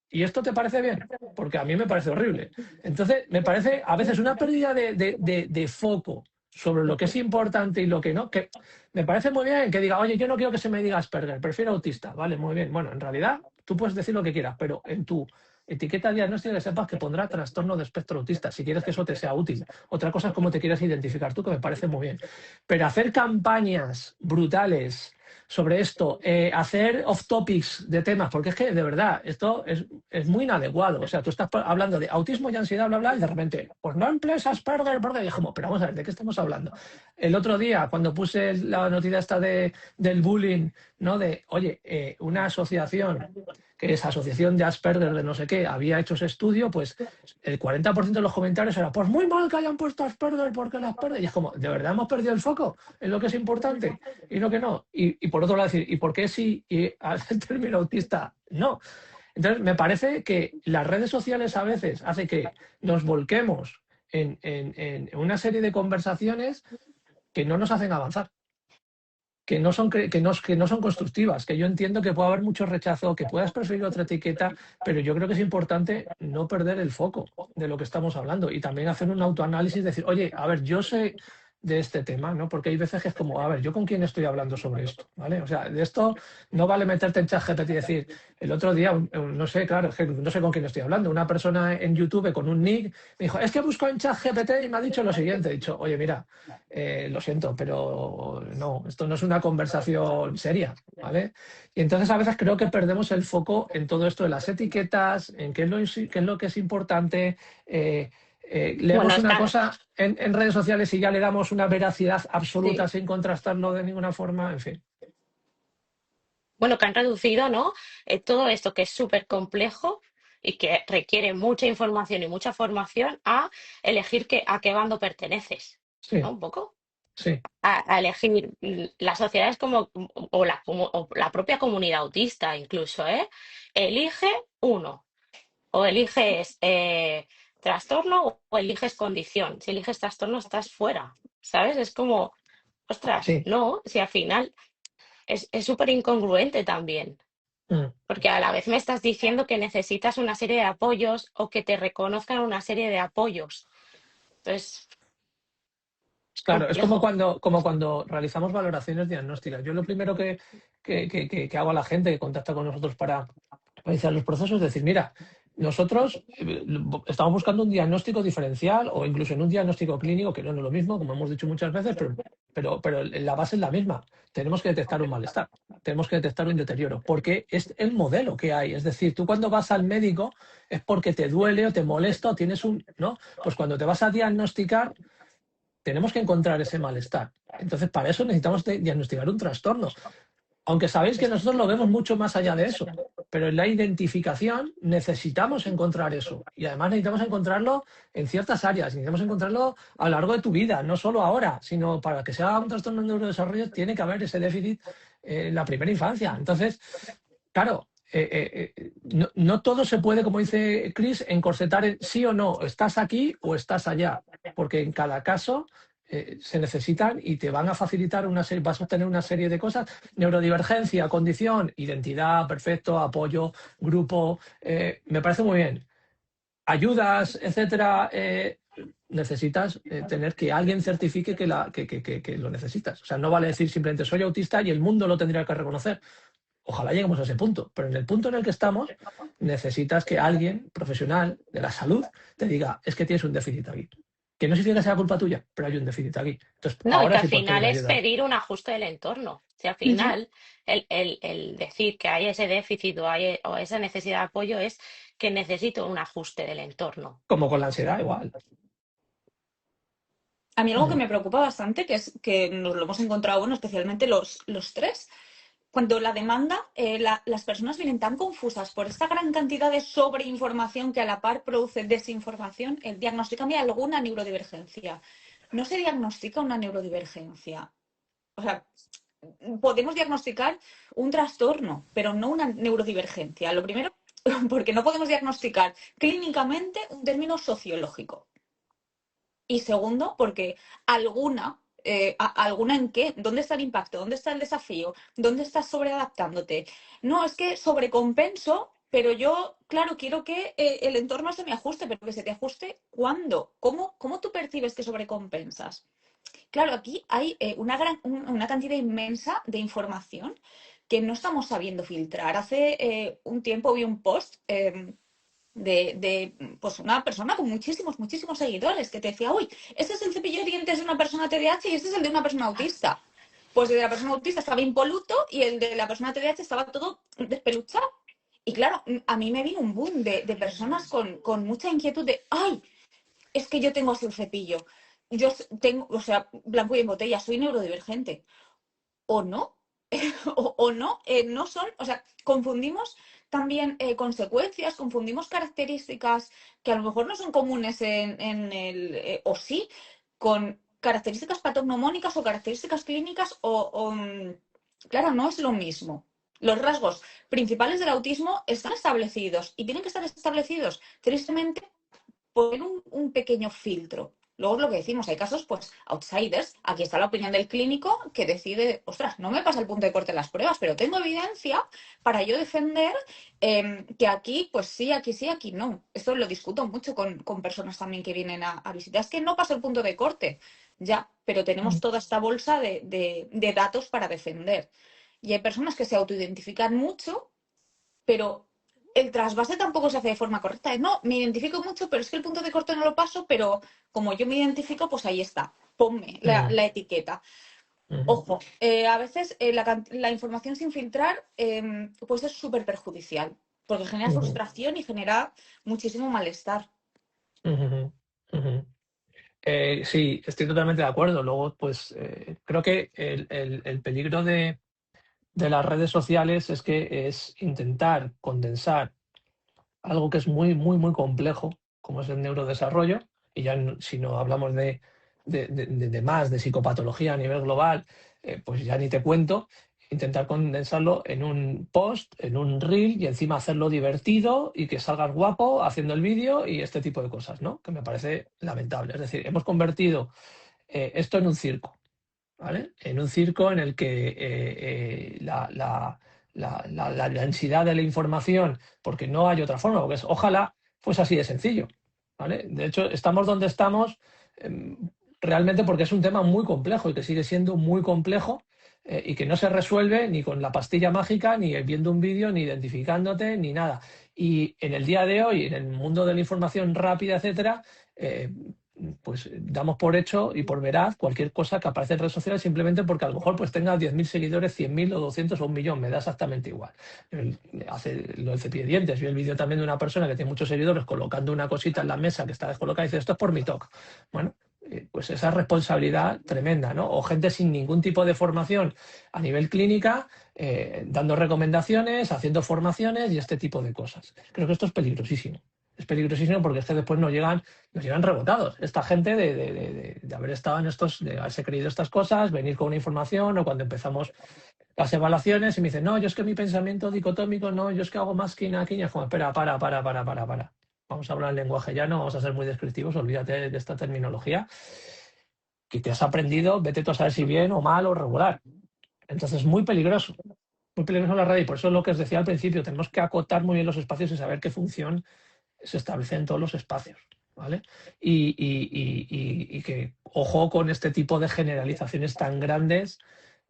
¿Y esto te parece bien? Porque a mí me parece horrible. Entonces, me parece a veces una pérdida de foco sobre lo que es importante y lo que no, que me parece muy bien que diga, oye, yo no quiero que se me diga Asperger, prefiero autista. Vale, muy bien. Bueno, en realidad tú puedes decir lo que quieras, pero en tu etiqueta diagnóstica que sepas que pondrá trastorno de espectro autista, si quieres que eso te sea útil. Otra cosa es cómo te quieres identificar tú, que me parece muy bien. Pero hacer campañas brutales sobre esto, hacer off topics de temas, porque es que de verdad esto es muy inadecuado. O sea, tú estás hablando de autismo y ansiedad, bla, bla, y de repente, pues no emplees Asperger, porque dijimos, pero vamos a ver, ¿de qué estamos hablando? El otro día, cuando puse la noticia esta del bullying, ¿no? De, oye, una asociación que es Asociación de Asperger de no sé qué, había hecho ese estudio, pues el 40% de los comentarios era, pues muy mal que hayan puesto Asperger, porque el Asperger, y es como, ¿de verdad hemos perdido el foco en lo que es importante y lo que no? Y por otro lado decir, ¿y por qué sí y al término autista no? Entonces, me parece que las redes sociales a veces hace que nos volquemos en una serie de conversaciones que no nos hacen avanzar, que no son constructivas, que yo entiendo que puede haber mucho rechazo, que puedas preferir otra etiqueta, pero yo creo que es importante no perder el foco de lo que estamos hablando y también hacer un autoanálisis, decir, oye, a ver, yo sé de este tema, ¿no? Porque hay veces que es como, a ver, ¿yo con quién estoy hablando sobre esto? ¿Vale? O sea, de esto no vale meterte en ChatGPT y decir, el otro día, no sé, claro, es que no sé con quién estoy hablando, una persona en YouTube con un nick me dijo, es que busco en ChatGPT y me ha dicho lo siguiente, he dicho, oye, mira, lo siento, pero no, esto no es una conversación seria, ¿vale? Y entonces a veces creo que perdemos el foco en todo esto de las etiquetas, en qué es lo que es importante. Bueno, Leemos una cosa en redes sociales y ya le damos una veracidad absoluta sí. sin contrastarlo de ninguna forma, en fin. Bueno, que han reducido, ¿no? Todo esto que es súper complejo y que requiere mucha información y mucha formación a elegir a qué bando perteneces, ¿no? Sí, Un poco. sí, A elegir las sociedades o la propia comunidad autista incluso, ¿eh? Elige uno, o eliges trastorno o eliges condición. Si eliges trastorno estás fuera, ¿sabes? Es como, ostras, sí. no, si al final es súper incongruente también, Mm. porque a la vez me estás diciendo que necesitas una serie de apoyos o que te reconozcan una serie de apoyos. Entonces, Claro, es como complejo. cuando realizamos valoraciones diagnósticas. Yo lo primero que hago a la gente que contacta con nosotros para iniciar los procesos es decir, mira, nosotros estamos buscando un diagnóstico diferencial o incluso en un diagnóstico clínico, que no es lo mismo, como hemos dicho muchas veces, pero la base es la misma. Tenemos que detectar un malestar, tenemos que detectar un deterioro, porque es el modelo que hay. Es decir, tú cuando vas al médico es porque te duele o te molesta o tienes ¿no? Pues cuando te vas a diagnosticar tenemos que encontrar ese malestar. Entonces, para eso necesitamos diagnosticar un trastorno. Aunque sabéis que nosotros lo vemos mucho más allá de eso, pero en la identificación necesitamos encontrar eso. Y además necesitamos encontrarlo en ciertas áreas, necesitamos encontrarlo a lo largo de tu vida, no solo ahora, sino para que sea un trastorno de neurodesarrollo tiene que haber ese déficit en la primera infancia. Entonces, claro, no todo se puede, como dice Chris, encorsetar en sí o no, estás aquí o estás allá, porque en cada caso se necesitan y te van a facilitar vas a obtener una serie de cosas, neurodivergencia, condición, identidad, perfecto, apoyo, grupo, me parece muy bien. Ayudas, etcétera, necesitas tener que alguien certifique que lo necesitas. O sea, no vale decir simplemente soy autista y el mundo lo tendría que reconocer. Ojalá lleguemos a ese punto, pero en el punto en el que estamos necesitas que alguien profesional de la salud te diga, es que tienes un déficit aquí. Que no significa que sea culpa tuya, pero hay un déficit aquí. Entonces, No, y que ahora al sí puedes final pedir es ayuda. pedir un ajuste del entorno. Si al Ujú. final el decir que hay ese déficit o esa necesidad de apoyo es que necesito un ajuste del entorno. Como con la ansiedad, igual. A mí algo que Ujú. me preocupa bastante, que es que nos lo hemos encontrado, bueno, especialmente los tres, cuando la demanda, las personas vienen tan confusas por esta gran cantidad de sobreinformación que a la par produce desinformación, el diagnostícame alguna neurodivergencia. No se diagnostica una neurodivergencia. O sea, podemos diagnosticar un trastorno, pero no una neurodivergencia. Lo primero, porque no podemos diagnosticar clínicamente un término sociológico. Y segundo, porque alguna en qué, ¿dónde está el impacto? ¿Dónde está el desafío? ¿Dónde estás sobreadaptándote? No, es que sobrecompenso, pero yo, claro, quiero que el entorno se me ajuste, pero que se te ajuste ¿cuándo? ¿Cómo tú percibes que sobrecompensas? Claro, aquí hay una cantidad inmensa de información que no estamos sabiendo filtrar. Hace un tiempo vi un post pues una persona con muchísimos seguidores que te decía, uy, este es el cepillo de dientes de una persona TDAH y este es el de una persona autista. Pues el de la persona autista estaba impoluto y el de la persona TDAH estaba todo despeluchado. Y claro, a mí me vino un boom de personas con mucha inquietud de, ay, es que yo tengo así el cepillo. Yo tengo, o sea, blanco y en botella, soy neurodivergente. O no, o no, no son, o sea, confundimos también consecuencias, confundimos características que a lo mejor no son comunes en el, o sí, con características patognomónicas o características clínicas claro, no es lo mismo. Los rasgos principales del autismo están establecidos y tienen que estar establecidos, tristemente, poner un pequeño filtro. Luego es lo que decimos, hay casos, pues, outsiders. Aquí está la opinión del clínico que decide, ostras, no me pasa el punto de corte en las pruebas, pero tengo evidencia para yo defender que aquí, pues sí, aquí no. Esto lo discuto mucho con personas también que vienen a visitar. Es que no pasa el punto de corte, ya, pero tenemos toda esta bolsa de datos para defender. Y hay personas que se autoidentifican mucho, pero el trasvase tampoco se hace de forma correcta. No, me identifico mucho, pero es que el punto de corte no lo paso, pero como yo me identifico, pues ahí está. Ponme Ujú. la etiqueta. Ujú. Ojo, a veces la información sin filtrar puede ser súper perjudicial, porque genera Ujú. frustración y genera muchísimo malestar. Ujú. Ujú. Sí, estoy totalmente de acuerdo. Luego, pues creo que el peligro de las redes sociales es que es intentar condensar algo que es muy complejo, como es el neurodesarrollo, y ya si no hablamos de más, de psicopatología a nivel global, pues ya ni te cuento, intentar condensarlo en un post, en un reel y encima hacerlo divertido y que salgas guapo haciendo el vídeo y este tipo de cosas, ¿no? Que me parece lamentable. Es decir, hemos convertido esto en un circo, ¿vale? En un circo en el que la densidad de la información, porque no hay otra forma, porque ojalá fuese así de sencillo, ¿vale? De hecho, estamos donde estamos, realmente porque es un tema muy complejo y que sigue siendo muy complejo y que no se resuelve ni con la pastilla mágica, ni viendo un vídeo, ni identificándote, ni nada. Y en el día de hoy, en el mundo de la información rápida, etcétera, pues damos por hecho y por veraz cualquier cosa que aparece en redes sociales simplemente porque a lo mejor pues tenga 10.000 seguidores, 100.000 o 200 o 1.000.000, me da exactamente igual. Hace lo del cepillo de dientes, vi el vídeo también de una persona que tiene muchos seguidores colocando una cosita en la mesa que está descolocada y dice, esto es por mi TOC. Bueno, pues esa responsabilidad tremenda, ¿no? O gente sin ningún tipo de formación a nivel clínica, dando recomendaciones, haciendo formaciones y este tipo de cosas. Creo que esto es peligrosísimo. Es peligrosísimo porque es que después nos llegan rebotados. Esta gente de haber estado en estos, de haberse creído estas cosas, venir con una información, o cuando empezamos las evaluaciones y me dicen, no, yo es que mi pensamiento dicotómico, no, yo es que hago más quina, es como, espera, para. Vamos a hablar el lenguaje llano, vamos a ser muy descriptivos, olvídate de esta terminología que te has aprendido, vete tú a saber si bien o mal o regular. Entonces es muy peligroso la red, y por eso es lo que os decía al principio, tenemos que acotar muy bien los espacios y saber qué función se establece en todos los espacios, ¿vale? Y que ojo con este tipo de generalizaciones tan grandes.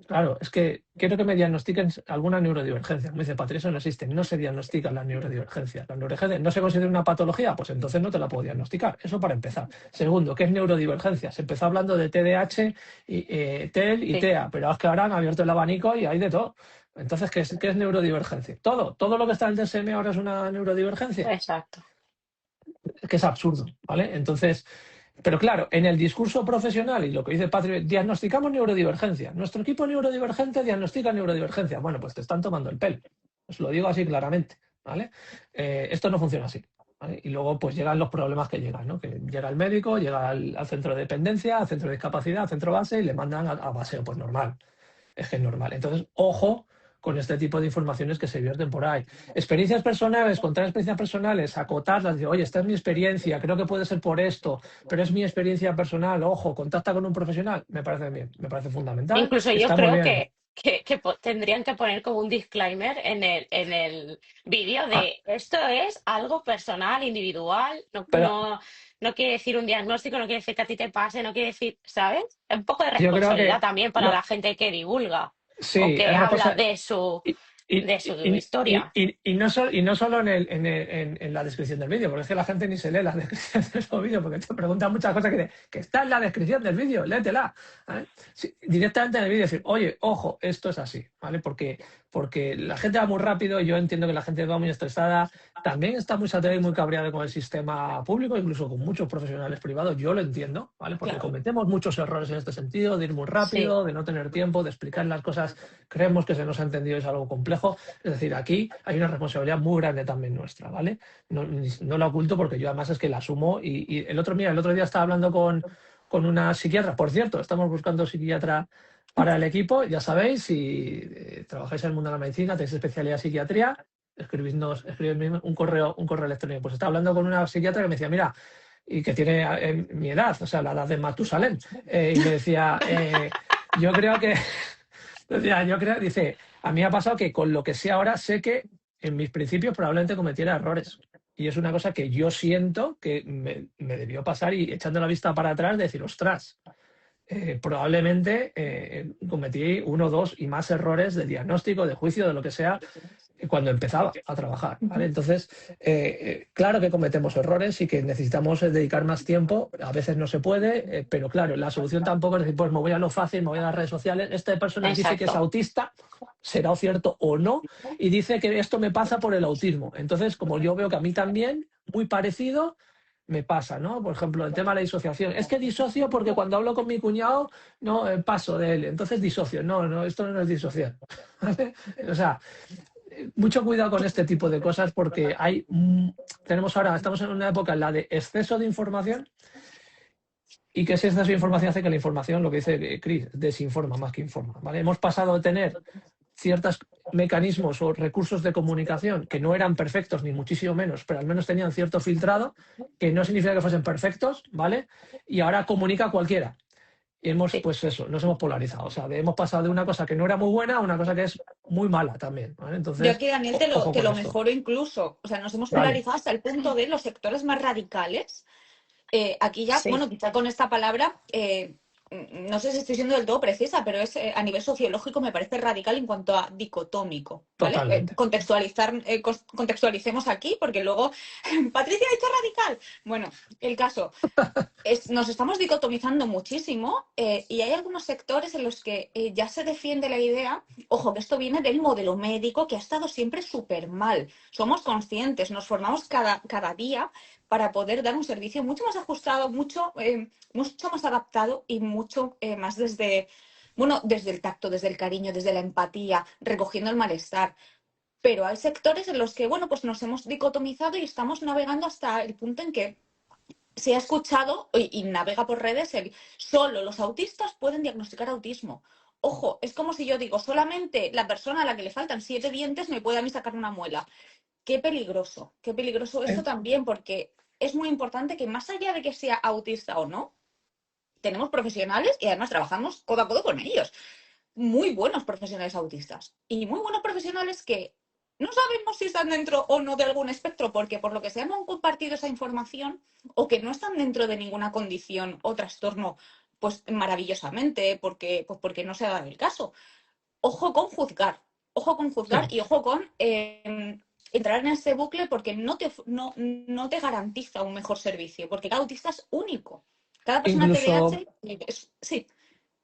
Claro, es que quiero que me diagnostiquen alguna neurodivergencia. Me dice, Patricia, eso no existe, no se diagnostican las neurodivergencias. ¿La neurodivergencia no se considera una patología? Pues entonces no te la puedo diagnosticar. Eso para empezar. Segundo, ¿qué es neurodivergencia? Se empezó hablando de TDAH, TEL y Sí, TEA, pero es que ahora han abierto el abanico y hay de todo. Entonces, ¿qué es neurodivergencia? Todo lo que está en el DSM ahora es una neurodivergencia. exacto. Es que es absurdo, ¿vale? Entonces, pero claro, en el discurso profesional, y lo que dice Patri, diagnosticamos neurodivergencia. Nuestro equipo neurodivergente diagnostica neurodivergencia. Bueno, pues te están tomando el pelo. Os lo digo así claramente, ¿vale? Esto no funciona así, ¿vale? Y luego pues llegan los problemas que llegan, ¿no? Que llega el médico, llega al centro de dependencia, al centro de discapacidad, al centro base y le mandan a baseo. Pues normal, es que es normal. Entonces, ojo con este tipo de informaciones que se vierten por ahí. Experiencias personales, contar experiencias personales, acotarlas, decir, oye, esta es mi experiencia, creo que puede ser por esto, pero es mi experiencia personal, ojo, contacta con un profesional, me parece bien, me parece fundamental, Incluso yo está muy creo bien. que tendrían que poner como un disclaimer en el vídeo Ah, de esto es algo personal, individual, pero no quiere decir un diagnóstico, no quiere decir que a ti te pase, no quiere decir, ¿sabes? Un poco de yo creo responsabilidad que también para la gente que divulga o sí, que es habla responsabilidad. Y, y, de su y, historia. y no solo en la descripción del vídeo, porque es que la gente ni se lee la descripción del vídeo, porque te preguntan muchas cosas que está en la descripción del vídeo, léetela, ¿vale? Sí, directamente en el vídeo decir, oye, ojo, esto es así, ¿vale? Porque la gente va muy rápido, yo entiendo que la gente va muy estresada, también está muy saturada y muy cabreada con el sistema público, incluso con muchos profesionales privados, yo lo entiendo, ¿vale? Porque Claro, cometemos muchos errores en este sentido, de ir muy sí, rápido, de no tener tiempo, de explicar las cosas, creemos que se nos ha entendido, es algo complejo. Es decir, aquí hay una responsabilidad muy grande también nuestra, ¿vale? No la oculto porque yo además es que la asumo y el otro día estaba hablando con una psiquiatra, por cierto, estamos buscando psiquiatra para el equipo, ya sabéis, si trabajáis en el mundo de la medicina, tenéis especialidad en psiquiatría, escribidme un correo electrónico. Pues estaba hablando con una psiquiatra que me decía, mira, y que tiene mi edad, o sea, la edad de Matusalén, y me decía, yo creo que, dice, a mí me ha pasado que con lo que sé ahora, sé que en mis principios probablemente cometiera errores. Y es una cosa que yo siento que me debió pasar y echando la vista para atrás, decir, ostras, probablemente cometí uno, dos y más errores de diagnóstico, de juicio, de lo que sea, cuando empezaba a trabajar, ¿vale? Entonces, claro que cometemos errores y que necesitamos dedicar más tiempo, a veces no se puede, pero claro, la solución tampoco es decir, pues me voy a lo fácil, me voy a las redes sociales, esta persona dice que es exacto. autista, será cierto o no, y dice que esto me pasa por el autismo. Entonces, como yo veo que a mí también, muy parecido, me pasa, ¿no? Por ejemplo, el tema de la disociación. Es que disocio porque cuando hablo con mi cuñado, no paso de él, entonces disocio. No, esto no es disociar. O sea, mucho cuidado con este tipo de cosas porque estamos en una época en la de exceso de información y que ese exceso de información hace que la información, lo que dice Chris, desinforma más que informa, ¿vale? Hemos pasado de tener ciertos mecanismos o recursos de comunicación que no eran perfectos, ni muchísimo menos, pero al menos tenían cierto filtrado, que no significa que fuesen perfectos, ¿vale? Y ahora comunica cualquiera. Y Sí. pues eso, nos hemos polarizado. O sea, hemos pasado de una cosa que no era muy buena a una cosa que es muy mala también, ¿vale? Yo Entonces, aquí, Daniel, ojo te con lo esto. mejoro incluso. O sea, nos hemos Vale. polarizado hasta el punto de los sectores más radicales Aquí ya, Sí, bueno, quizá con esta palabra, no sé si estoy siendo del todo precisa, pero es a nivel sociológico me parece radical en cuanto a dicotómico, ¿vale? Totalmente. Contextualicemos aquí, porque luego Patricia ha dicho radical. Bueno, el caso nos estamos dicotomizando muchísimo y hay algunos sectores en los que ya se defiende la idea, ojo, que esto viene del modelo médico que ha estado siempre súper mal. Somos conscientes, nos formamos cada día para poder dar un servicio mucho más ajustado, mucho más adaptado y mucho más desde el tacto, desde el cariño, desde la empatía, recogiendo el malestar. Pero hay sectores en los que, bueno, pues nos hemos dicotomizado y estamos navegando hasta el punto en que se ha escuchado y navega por redes solo los autistas pueden diagnosticar autismo. Ojo, es como si yo digo, solamente la persona a la que le faltan 7 dientes me puede a mí sacar una muela. Qué peligroso esto Eh, también, porque es muy importante que más allá de que sea autista o no, tenemos profesionales y además trabajamos codo a codo con ellos. Muy buenos profesionales autistas y muy buenos profesionales que no sabemos si están dentro o no de algún espectro, porque por lo que sea no han compartido esa información o que no están dentro de ninguna condición o trastorno, pues maravillosamente, porque no se ha dado el caso. Ojo con juzgar sí. y ojo con entrar en ese bucle porque no te garantiza un mejor servicio, porque cada autista es único. Cada persona Incluso TDAH, sí, sí, sí.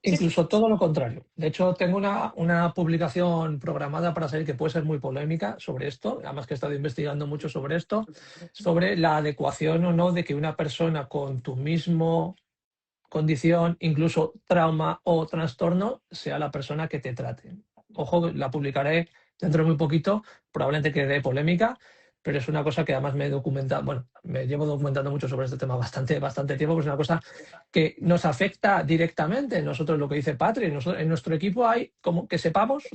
Incluso todo lo contrario. De hecho, tengo una publicación programada para salir que puede ser muy polémica sobre esto, además que he estado investigando mucho sobre esto, sobre la adecuación o no de que una persona con tu mismo condición, incluso trauma o trastorno, sea la persona que te trate. Ojo, la publicaré dentro de muy poquito, probablemente que dé polémica, pero es una cosa que además me he documentado, bueno, me llevo documentando mucho sobre este tema bastante tiempo, pues es una cosa que nos afecta directamente. Nosotros, lo que dice Patri, en nuestro equipo hay, como que sepamos,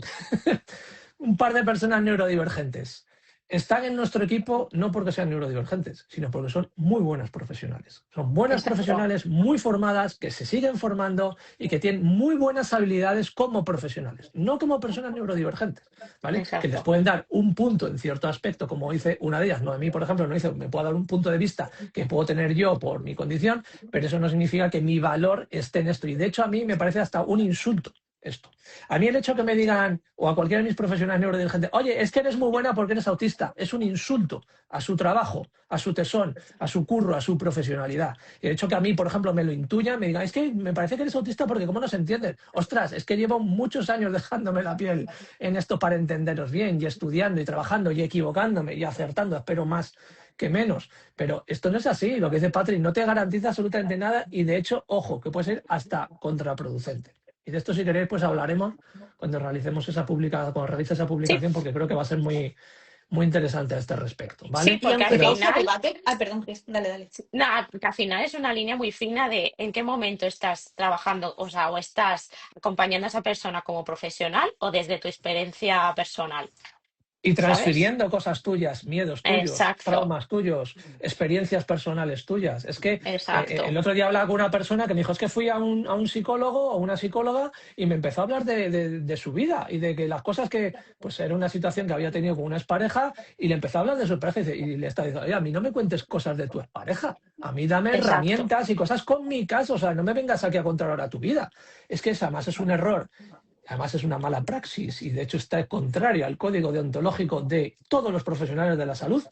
un par de personas neurodivergentes. Están en nuestro equipo no porque sean neurodivergentes, sino porque son muy buenas profesionales. Son buenas Exacto, profesionales, muy formadas, que se siguen formando y que tienen muy buenas habilidades como profesionales, no como personas neurodivergentes, ¿vale? Que les exacto. pueden dar un punto en cierto aspecto, como dice una de ellas, Noemí, por ejemplo, no dice, me puedo dar un punto de vista que puedo tener yo por mi condición, pero eso no significa que mi valor esté en esto. Y de hecho a mí me parece hasta un insulto esto. A mí el hecho que me digan, o a cualquiera de mis profesionales neurodivergentes, oye, es que eres muy buena porque eres autista, es un insulto a su trabajo, a su tesón, a su curro, a su profesionalidad. Y el hecho que a mí, por ejemplo, me lo intuyan, me digan, es que me parece que eres autista porque ¿cómo no se entienden? Ostras, es que llevo muchos años dejándome la piel en esto para entenderos bien, y estudiando, y trabajando, y equivocándome, y acertando, espero más que menos. Pero esto no es así, lo que dice Patrick, no te garantiza absolutamente nada, y de hecho, ojo, que puede ser hasta contraproducente. Y de esto, si queréis, pues hablaremos cuando realicemos cuando realice esa Sí, publicación, porque creo que va a ser muy interesante a este respecto, sí, ¿vale? y porque al aunque Pero causa final, debate. Ah, perdón, Cris, dale, dale. nada, porque al final es una línea muy fina de en qué momento estás trabajando, o sea, o estás acompañando a esa persona como profesional o desde tu experiencia personal, y ¿sabes? transfiriendo cosas tuyas, miedos tuyos, Exacto, traumas tuyos, experiencias personales tuyas. Es que el exacto, otro día hablaba con una persona que me dijo, es que fui a un psicólogo o una psicóloga y me empezó a hablar de su vida y de que las cosas que, pues era una situación que había tenido con una expareja y le empezó a hablar de su pareja y le está diciendo, oye, a mí no me cuentes cosas de tu expareja, a mí dame exacto, herramientas y cosas con mi caso, o sea, no me vengas aquí a contar ahora tu vida. Es que esa más es un error. Además es una mala praxis y de hecho está contrario al código deontológico de todos los profesionales de la salud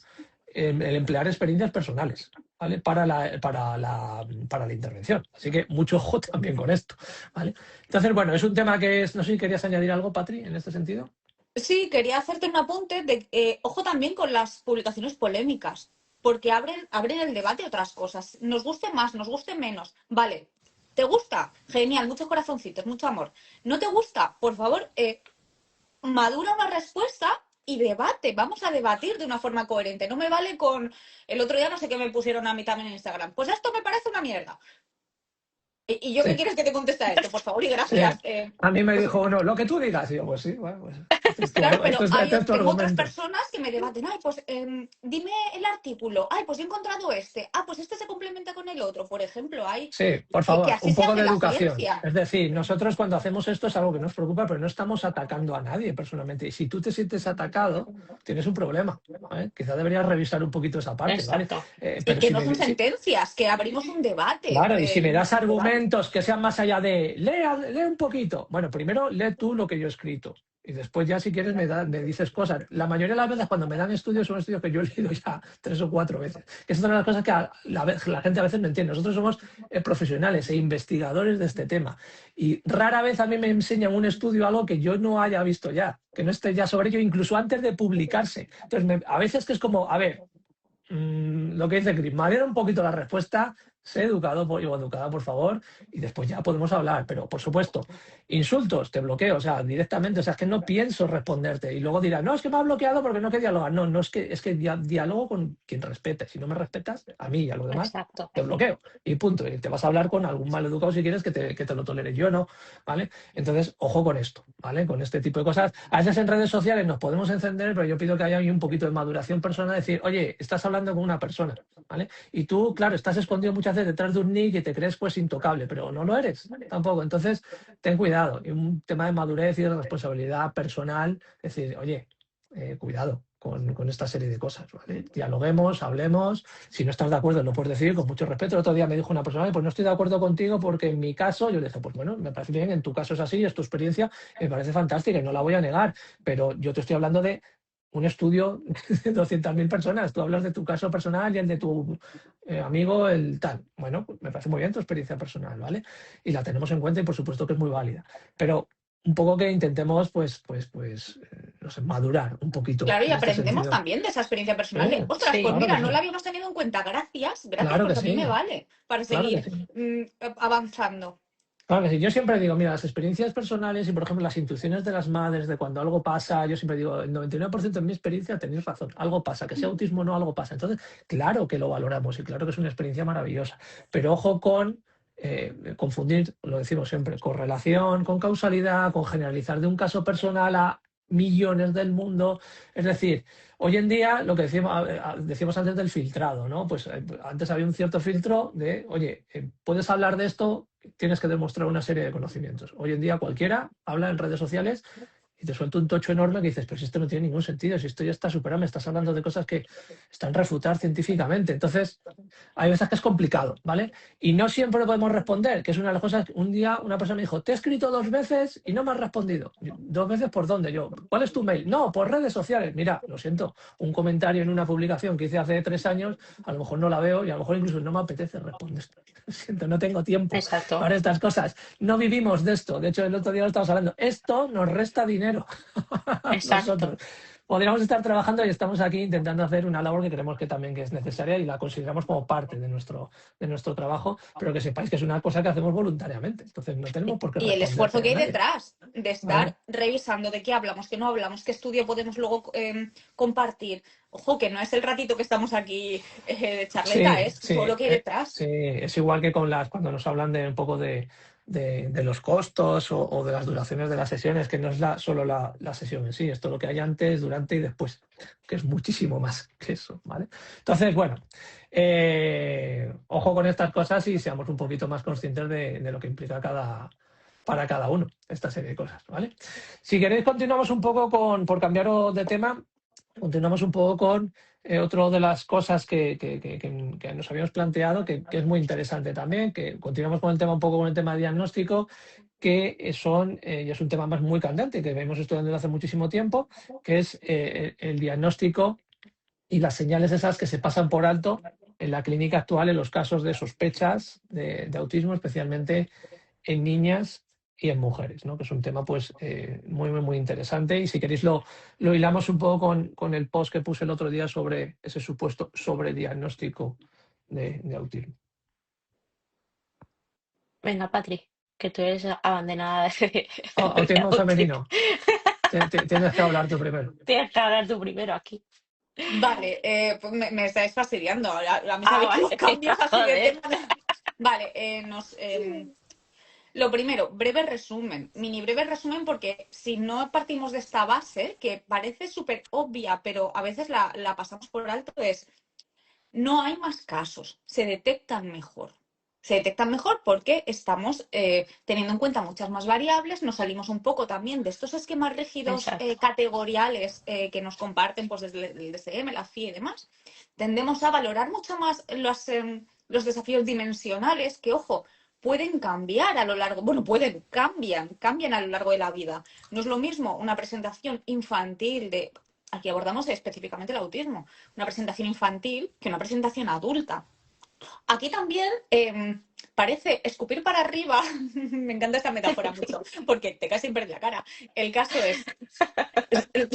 el emplear experiencias personales, ¿vale? Para la intervención. Así que mucho ojo también con esto, ¿vale? Entonces, bueno, es un tema que es, no sé si querías añadir algo, Patri, en este sentido. Sí, quería hacerte un apunte de, ojo también con las publicaciones polémicas, porque abren el debate a otras cosas. Nos guste más, nos guste menos. Vale, ¿te gusta? Genial, muchos corazoncitos, mucho amor. ¿No te gusta? Por favor, madura una respuesta y debate. Vamos a debatir de una forma coherente. No me vale con el otro día no sé qué me pusieron a mí también en Instagram. Pues esto me parece una mierda. ¿Y yo qué Sí, quieres que te conteste a esto? Por favor y sí. gracias. A mí me dijo, no, lo que tú digas. Y yo, pues sí, bueno, pues. Claro, pero Este es tengo otras argumento. personas que me debaten, ay, pues dime el artículo, ay, pues yo he encontrado este, pues este se complementa con el otro, por ejemplo, hay Sí, por que favor, así un se poco hace de la educación. ciencia. Es decir, nosotros cuando hacemos esto es algo que nos preocupa, pero no estamos atacando a nadie personalmente. Y si tú te sientes atacado, tienes un problema, ¿vale? Quizá deberías revisar un poquito esa parte, ¿vale? Exacto. Y Pero que si no me, son si- sentencias, que abrimos un debate. Claro, y si me das Un debate. argumentos que sean más allá de lee un poquito. Bueno, primero lee tú lo que yo he escrito. Y después ya si quieres me dices cosas. La mayoría de las veces cuando me dan estudios son estudios que yo he leído ya 3 o 4 veces. Que es una de las cosas que la gente a veces no entiende. Nosotros somos profesionales e investigadores de este tema. Y rara vez a mí me enseñan un estudio algo que yo no haya visto ya, que no esté ya sobre ello, incluso antes de publicarse. Entonces, a veces que es como, a ver, lo que dice Chris, marear un poquito la respuesta, sé educado o educada, por favor, y después ya podemos hablar. Pero, por supuesto, insultos, te bloqueo, o sea, directamente, o sea, es que no pienso responderte. Y luego dirás, no, es que me ha bloqueado porque no quería dialogar. No, no es que diálogo con quien respete. Si no me respetas, a mí y a los demás, Exacto. te bloqueo. Y punto. Y te vas a hablar con algún mal educado si quieres que te lo tolere. Yo no, ¿vale? Entonces, ojo con esto, ¿vale? Con este tipo de cosas. A veces en redes sociales nos podemos encender, pero yo pido que haya ahí un poquito de maduración personal, decir, oye, estás hablando con una persona, ¿vale? Y tú, claro, estás escondido muchas veces detrás de un nick y te crees pues intocable, pero no lo eres tampoco. Entonces, ten cuidado. Y un tema de madurez y de responsabilidad personal, es decir, oye, cuidado con esta serie de cosas, ¿vale? Dialoguemos, hablemos. Si no estás de acuerdo, lo puedes decir con mucho respeto. El otro día me dijo una persona, pues no estoy de acuerdo contigo porque en mi caso, yo le dije, pues bueno, me parece bien, en tu caso es así, es tu experiencia, me parece fantástica y no la voy a negar, pero yo te estoy hablando de un estudio de 200.000 personas. Tú hablas de tu caso personal y el de tu amigo, el tal. Bueno, pues me parece muy bien tu experiencia personal, ¿vale? Y la tenemos en cuenta y por supuesto que es muy válida. Pero un poco que intentemos, no sé, madurar un poquito Claro, y en este aprendemos sentido. también de esa experiencia Sí, personal. Ostras, pues Sí. claro que mira, no sí. la habíamos tenido en cuenta. Gracias, Claro que porque a mí me sí. vale para Claro que seguir sí. avanzando. Claro que sí. Yo siempre digo, mira, las experiencias personales y, por ejemplo, las intuiciones de las madres de cuando algo pasa, yo siempre digo, el 99% de mi experiencia tenéis razón, algo pasa, que sea autismo o no, algo pasa. Entonces, claro que lo valoramos y claro que es una experiencia maravillosa, pero ojo con confundir, lo decimos siempre, correlación con causalidad, con generalizar de un caso personal a millones del mundo. Es decir, hoy en día lo que decíamos antes del filtrado, ¿no? Pues antes había un cierto filtro de, oye, puedes hablar de esto, tienes que demostrar una serie de conocimientos. Hoy en día cualquiera habla en redes sociales y te suelta un tocho enorme que dices, pero si esto no tiene ningún sentido, si esto ya está superado, me estás hablando de cosas que están refutadas científicamente. Entonces, hay veces que es complicado, ¿vale? Y no siempre lo podemos responder, que es una de las cosas. Un día una persona me dijo, te he escrito 2 veces y no me has respondido. ¿2 veces por dónde? Yo, ¿cuál es tu mail? No, por redes sociales. Mira, lo siento, un comentario en una publicación que hice hace 3 años, a lo mejor no la veo y a lo mejor incluso no me apetece responder. Lo siento, no tengo tiempo Exacto. para estas cosas. No vivimos de esto. De hecho, el otro día lo estábamos hablando. Esto nos resta dinero a Exacto. nosotros. Podríamos estar trabajando y estamos aquí intentando hacer una labor que creemos que también que es necesaria y la consideramos como parte de nuestro trabajo, pero que sepáis que es una cosa que hacemos voluntariamente. Entonces no tenemos por qué Y el esfuerzo responderte que a hay nadie. detrás de ¿Vale? estar revisando de qué hablamos, qué no hablamos, qué estudio podemos luego compartir. Ojo, que no es el ratito que estamos aquí de charleta, Sí, es todo sí, lo que hay detrás. sí. Es igual que cuando nos hablan de un poco de los costos o de las duraciones de las sesiones, que no es solo la sesión en sí, es todo lo que hay antes, durante y después, que es muchísimo más que eso, ¿vale? Entonces, bueno, ojo con estas cosas y seamos un poquito más conscientes de lo que implica para cada uno esta serie de cosas, ¿vale? Si queréis, continuamos un poco por cambiaros de tema, continuamos un poco con otra de las cosas que nos habíamos planteado, que es muy interesante también, que continuamos con el tema un poco con el tema de diagnóstico, que y es un tema más muy candente, que venimos estudiando desde hace muchísimo tiempo, que es el diagnóstico y las señales esas que se pasan por alto en la clínica actual en los casos de sospechas de autismo, especialmente en niñas y en mujeres, ¿no? Que es un tema pues muy, muy, muy interesante. Y si queréis lo hilamos un poco con el post que puse el otro día sobre ese supuesto sobrediagnóstico de autismo. Venga, Patri, que tú eres abanderada de Autismo autismo. femenino. Tienes que hablar tú primero. Tienes que hablar tú primero aquí. Vale, pues me estáis fastidiando. A mí Ah, sabéis que vale, los cambios venga, así de joder. tema. Vale, Lo primero, breve resumen, mini breve resumen, porque si no partimos de esta base, que parece súper obvia, pero a veces la pasamos por alto, es no hay más casos, se detectan mejor. Se detectan mejor porque estamos teniendo en cuenta muchas más variables, nos salimos un poco también de estos esquemas rígidos Exacto. categoriales que nos comparten pues, desde el DSM, la FIE y demás. Tendemos a valorar mucho más los desafíos dimensionales que, ojo, pueden cambiar a lo largo, bueno, cambian a lo largo de la vida. No es lo mismo una presentación infantil de, aquí abordamos específicamente el autismo, una presentación infantil que una presentación adulta. Aquí también parece escupir para arriba, me encanta esta metáfora mucho, porque te cae siempre en la cara. El caso es,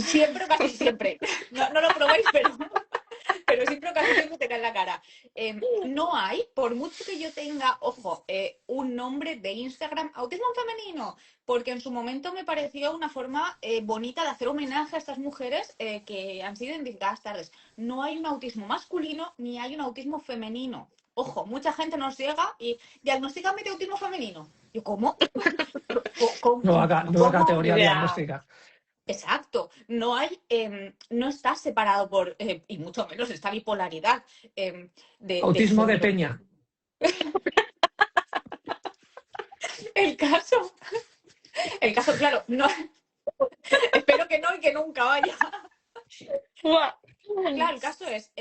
siempre, casi siempre, no lo probéis, pero siempre, casi siempre te cae en la cara. No hay, por mucho que yo tenga, ojo, un nombre de Instagram, autismo en femenino, porque en su momento me pareció una forma bonita de hacer homenaje a estas mujeres que han sido identificadas tardes. No hay un autismo masculino ni hay un autismo femenino. Ojo, mucha gente nos llega y diagnostícame de autismo femenino. Yo, ¿cómo? Nueva ¿Cómo? categoría Ya. diagnóstica. Exacto, no hay, no está separado por, y mucho menos esta bipolaridad de Autismo de género. peña. El caso, el caso, claro, no, espero que no y que nunca vaya. Buah. Claro, el caso es,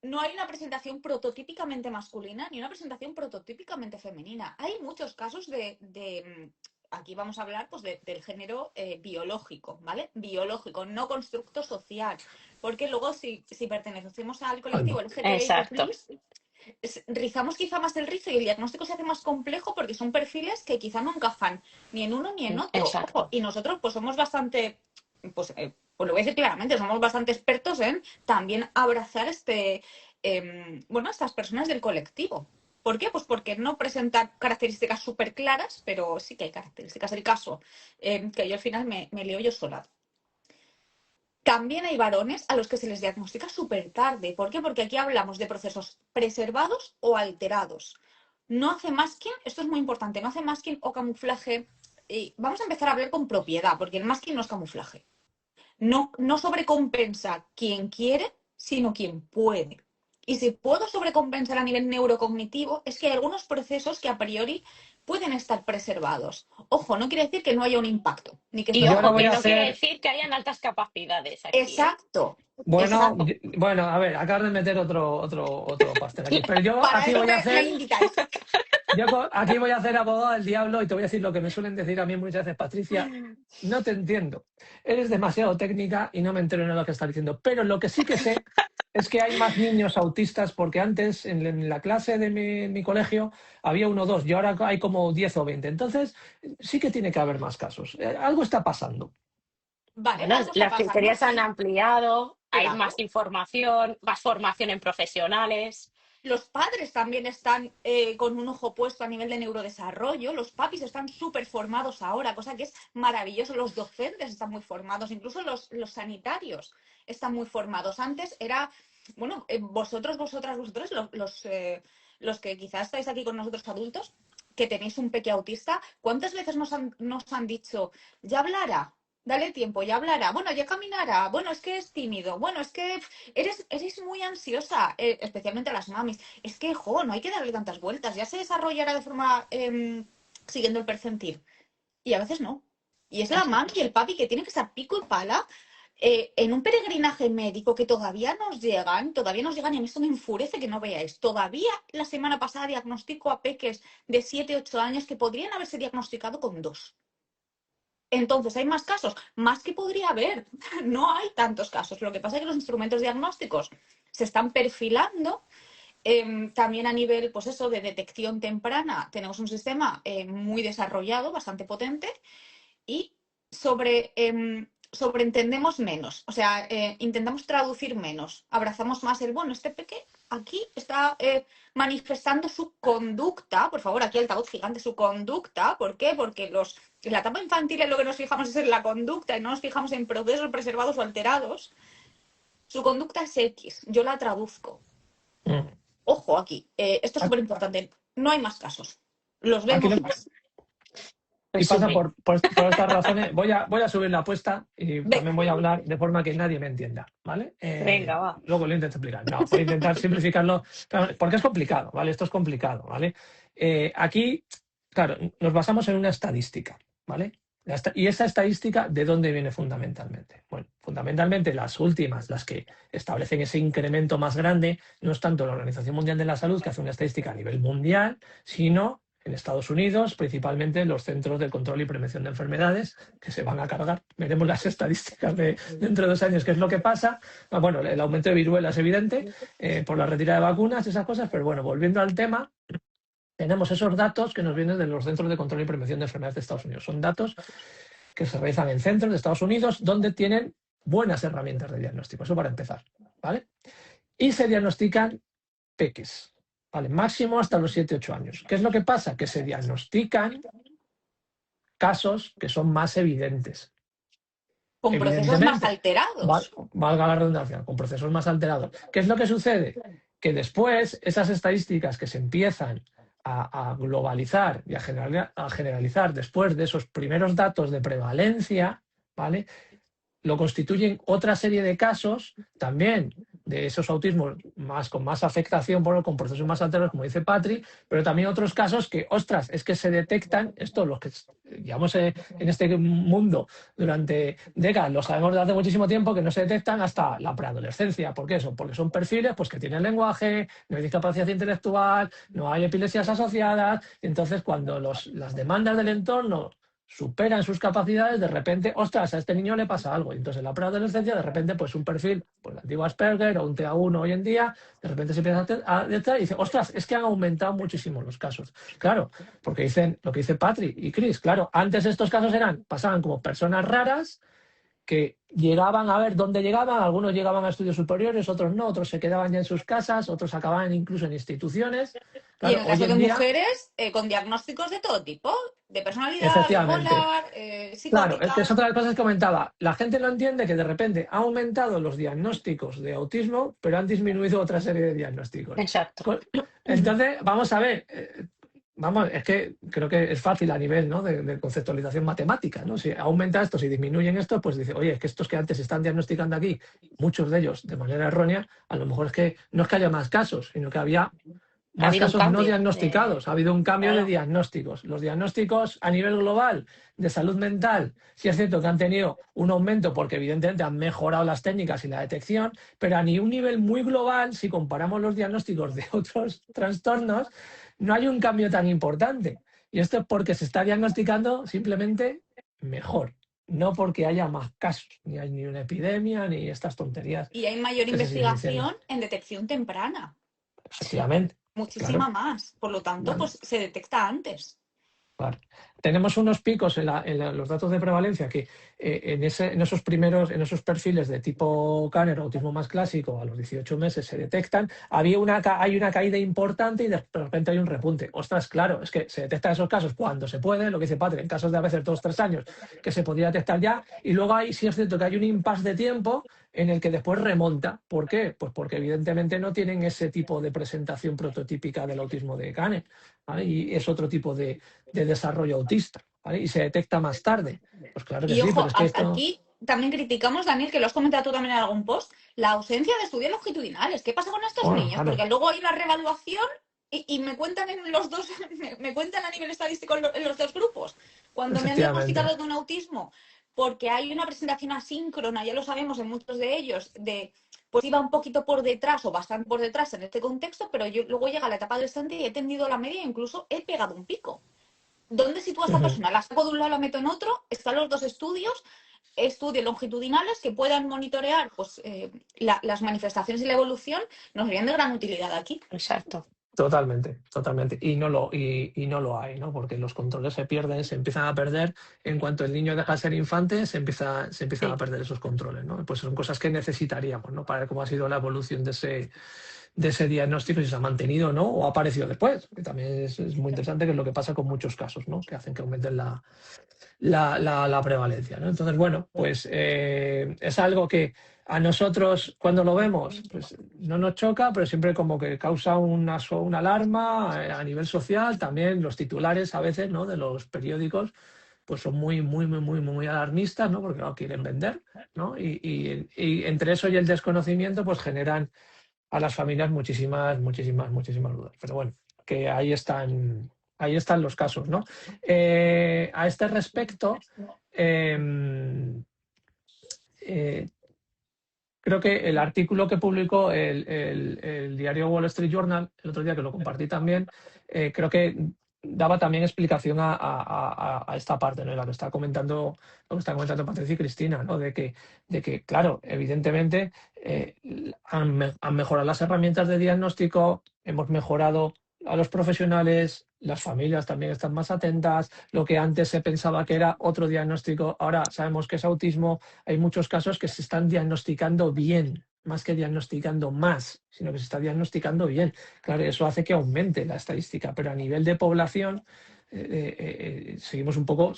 no hay una presentación prototípicamente masculina ni una presentación prototípicamente femenina. Hay muchos casos aquí vamos a hablar pues, del género biológico, ¿vale? Biológico, no constructo social. Porque luego si pertenecemos al colectivo Calma. LGTBIQ+, Exacto. rizamos quizá más el rizo y el diagnóstico se hace más complejo porque son perfiles que quizá no encajan ni en uno ni en otro. Ojo, Exacto. y nosotros pues somos bastante, pues lo voy a decir claramente, somos bastante expertos en también abrazar estas personas del colectivo. ¿Por qué? Pues porque no presentan características súper claras, pero sí que hay características. El caso, que yo al final me lío yo sola. También hay varones a los que se les diagnostica súper tarde. ¿Por qué? Porque aquí hablamos de procesos preservados o alterados. No hace masking, esto es muy importante, no hace masking o camuflaje. Y vamos a empezar a hablar con propiedad, porque el masking no es camuflaje. No sobrecompensa quien quiere, sino quien puede. Y si puedo sobrecompensar a nivel neurocognitivo, es que hay algunos procesos que a priori pueden estar preservados. Ojo, no quiere decir que no haya un impacto, ni que esto Y Yo sea ahora ojo, voy que a no quiere hacer, decir que hayan altas capacidades aquí, ¿eh? exacto, bueno, exacto. bueno, a ver, acabas de meter otro pastel aquí. Pero yo Para aquí eso voy a me hacer, invitáis. aquí voy a hacer abogado del diablo y te voy a decir lo que me suelen decir a mí muchas veces, Patricia, no te entiendo. Eres demasiado técnica y no me entero en lo que estás diciendo. Pero lo que sí que sé es que hay más niños autistas porque antes en la clase de mi colegio había uno o dos y ahora hay como 10 o 20. Entonces sí que tiene que haber más casos. Algo está pasando. Vale, Bueno, algo está las pasando, criterias se han sí, ampliado, hay más claro. información, más formación en profesionales. Los padres también están con un ojo puesto a nivel de neurodesarrollo. Los papis están súper formados ahora, cosa que es maravilloso. Los docentes están muy formados, incluso los sanitarios están muy formados. Antes era, bueno, vosotros, los que quizás estáis aquí con nosotros adultos, que tenéis un peque autista, ¿cuántas veces nos han dicho, ya hablará? Dale tiempo, ya hablará. Bueno, ya caminará. Bueno, es que es tímido. Bueno, es que eres muy ansiosa, especialmente a las mamis. Es que, jo, no hay que darle tantas vueltas. Ya se desarrollará de forma siguiendo el percentil. Y a veces no. Y es la mami y el papi que tiene que estar pico y pala en un peregrinaje médico que todavía nos llegan, y a mí esto me enfurece que no veáis. Todavía la semana pasada diagnostico a peques de 7 8 años que podrían haberse diagnosticado con 2. Entonces, ¿hay más casos? Más que podría haber. No hay tantos casos. Lo que pasa es que los instrumentos diagnósticos se están perfilando. También a nivel, pues eso, de detección temprana, tenemos un sistema muy desarrollado, bastante potente, y sobreentendemos menos. O sea, intentamos traducir menos. Abrazamos más el, bueno, este peque aquí está manifestando su conducta. Por favor, aquí altavoz gigante, su conducta. ¿Por qué? Porque en la etapa infantil en lo que nos fijamos es en la conducta y no nos fijamos en procesos preservados o alterados. Su conducta es X, yo la traduzco. Mm. Ojo aquí, esto es súper importante. No hay más casos. Los Aquí vemos lo, más. Y pasa Resumen. por estas razones. Voy a subir la apuesta y Venga. también voy a hablar de forma que nadie me entienda, ¿vale? Venga, va. Luego lo intento explicar. No, voy a intentar simplificarlo, porque es complicado, ¿vale? Esto es complicado, ¿vale? Aquí, claro, nos basamos en una estadística, ¿vale? Y esa estadística, ¿de dónde viene fundamentalmente? Bueno, fundamentalmente las últimas, las que establecen ese incremento más grande, no es tanto la Organización Mundial de la Salud, que hace una estadística a nivel mundial, sino en Estados Unidos, principalmente los Centros de Control y Prevención de Enfermedades, que se van a cargar. Veremos las estadísticas de dentro de 2 años qué es lo que pasa. Bueno, el aumento de viruela es evidente por la retirada de vacunas, esas cosas, pero bueno, volviendo al tema, tenemos esos datos que nos vienen de los Centros de Control y Prevención de Enfermedades de Estados Unidos. Son datos que se realizan en centros de Estados Unidos donde tienen buenas herramientas de diagnóstico. Eso para empezar, ¿vale? Y se diagnostican peques, ¿vale? Máximo hasta los 7-8 años. ¿Qué es lo que pasa? Que se diagnostican casos que son más evidentes. Con procesos más alterados. Valga la redundancia, con procesos más alterados. ¿Qué es lo que sucede? Que después esas estadísticas que se empiezan a globalizar y a generalizar después de esos primeros datos de prevalencia, ¿vale? Lo constituyen otra serie de casos también de esos autismos con más afectación con procesos más alterados, como dice Patri, pero también otros casos que, ostras, es que se detectan, esto los que llevamos en este mundo durante décadas, lo sabemos desde hace muchísimo tiempo, que no se detectan hasta la preadolescencia. ¿Por qué eso? Porque son perfiles pues, que tienen lenguaje, no hay discapacidad intelectual, no hay epilepsias asociadas, y entonces cuando las demandas del entorno superan sus capacidades, de repente, ostras, a este niño le pasa algo. Y entonces en la preadolescencia, de repente, pues un perfil, pues el antiguo Asperger o un TA1 hoy en día, de repente se empieza a detectar y dice, ostras, es que han aumentado muchísimo los casos. Claro, porque dicen lo que dice Patri y Chris, claro, antes estos casos pasaban como personas raras que llegaban a ver dónde llegaban, algunos llegaban a estudios superiores, otros no, otros se quedaban ya en sus casas, otros acababan incluso en instituciones. Claro, y en el caso de mujeres, con diagnósticos de todo tipo, de personalidad, bipolar, psicótica. Claro, es que es otra de las cosas que comentaba. La gente no entiende que de repente ha aumentado los diagnósticos de autismo, pero han disminuido otra serie de diagnósticos. Exacto. Entonces, vamos a ver, es que creo que es fácil a nivel, ¿no? de conceptualización matemática, ¿no? Si aumenta esto, si disminuyen esto, pues dice, oye, es que estos que antes se están diagnosticando aquí, muchos de ellos de manera errónea, a lo mejor es que no es que haya más casos, sino que había más casos no diagnosticados. Ha habido un cambio de diagnósticos. Los diagnósticos a nivel global de salud mental, sí es cierto que han tenido un aumento porque evidentemente han mejorado las técnicas y la detección, pero a un nivel muy global, si comparamos los diagnósticos de otros trastornos, no hay un cambio tan importante. Y esto es porque se está diagnosticando simplemente mejor, no porque haya más casos, ni hay ni una epidemia, ni estas tonterías. Y hay mayor investigación en detección temprana. Efectivamente. Muchísima más. Por lo tanto, pues se detecta antes. Claro. Tenemos unos picos en los datos de prevalencia que en esos perfiles de tipo Kanner, autismo más clásico, a los 18 meses se detectan. Hay una caída importante y de repente hay un repunte. Ostras, claro, es que se detectan esos casos cuando se puede, lo que dice Patri, en casos de a veces 2-3 años que se podría detectar ya, y luego sí es cierto que hay un impasse de tiempo en el que después remonta. ¿Por qué? Pues porque evidentemente no tienen ese tipo de presentación prototípica del autismo de Kanner, ¿vale? Y es otro tipo de desarrollo autista, ¿vale? Y se detecta más tarde. Pues claro que y sí, ojo, pero es que esto... aquí también criticamos, Daniel, que lo has comentado tú también en algún post, la ausencia de estudios longitudinales. ¿Qué pasa con estos niños? Claro. Porque luego hay una reevaluación y me cuentan en los dos, me cuentan a nivel estadístico en los dos grupos. Cuando me han diagnosticado de un autismo, porque hay una presentación asíncrona, ya lo sabemos en muchos de ellos, pues iba un poquito por detrás o bastante por detrás en este contexto, pero luego llega la etapa adolescente y he tendido la media e incluso he pegado un pico. ¿Dónde sitúa esta persona? La saco de un lado, la meto en otro. Están los dos estudios longitudinales que puedan monitorear pues, las manifestaciones y la evolución. Nos serían de gran utilidad aquí. Exacto. Totalmente. Y no lo hay, ¿no? Porque los controles se pierden, se empiezan a perder. En cuanto el niño deja de ser infante, se empiezan a perder esos controles, ¿no? Pues son cosas que necesitaríamos, ¿no? Para ver cómo ha sido la evolución de ese diagnóstico, si se ha mantenido o no, o ha aparecido después, que también es muy interesante, que es lo que pasa con muchos casos, ¿no? Que hacen que aumenten la prevalencia, ¿no? Entonces, bueno, pues es algo que a nosotros cuando lo vemos pues no nos choca, pero siempre como que causa una alarma a nivel social. También los titulares a veces, ¿no? De los periódicos pues son muy alarmistas, ¿no? Porque no quieren vender, ¿no? Y entre eso y el desconocimiento, pues generan a las familias muchísimas dudas. Pero bueno, que ahí están los casos, ¿no? A este respecto, eh, eh, creo que el artículo que publicó el diario Wall Street Journal, el otro día que lo compartí también, creo que daba también explicación a esta parte, ¿no? En la que está comentando, lo que está comentando Patricia y Cristina, ¿no? De que claro, evidentemente han mejorado las herramientas de diagnóstico, hemos mejorado a los profesionales, las familias también están más atentas, lo que antes se pensaba que era otro diagnóstico, ahora sabemos que es autismo. Hay muchos casos que se están diagnosticando bien, más que diagnosticando más, sino que se está diagnosticando bien. Claro, eso hace que aumente la estadística, pero a nivel de población seguimos un poco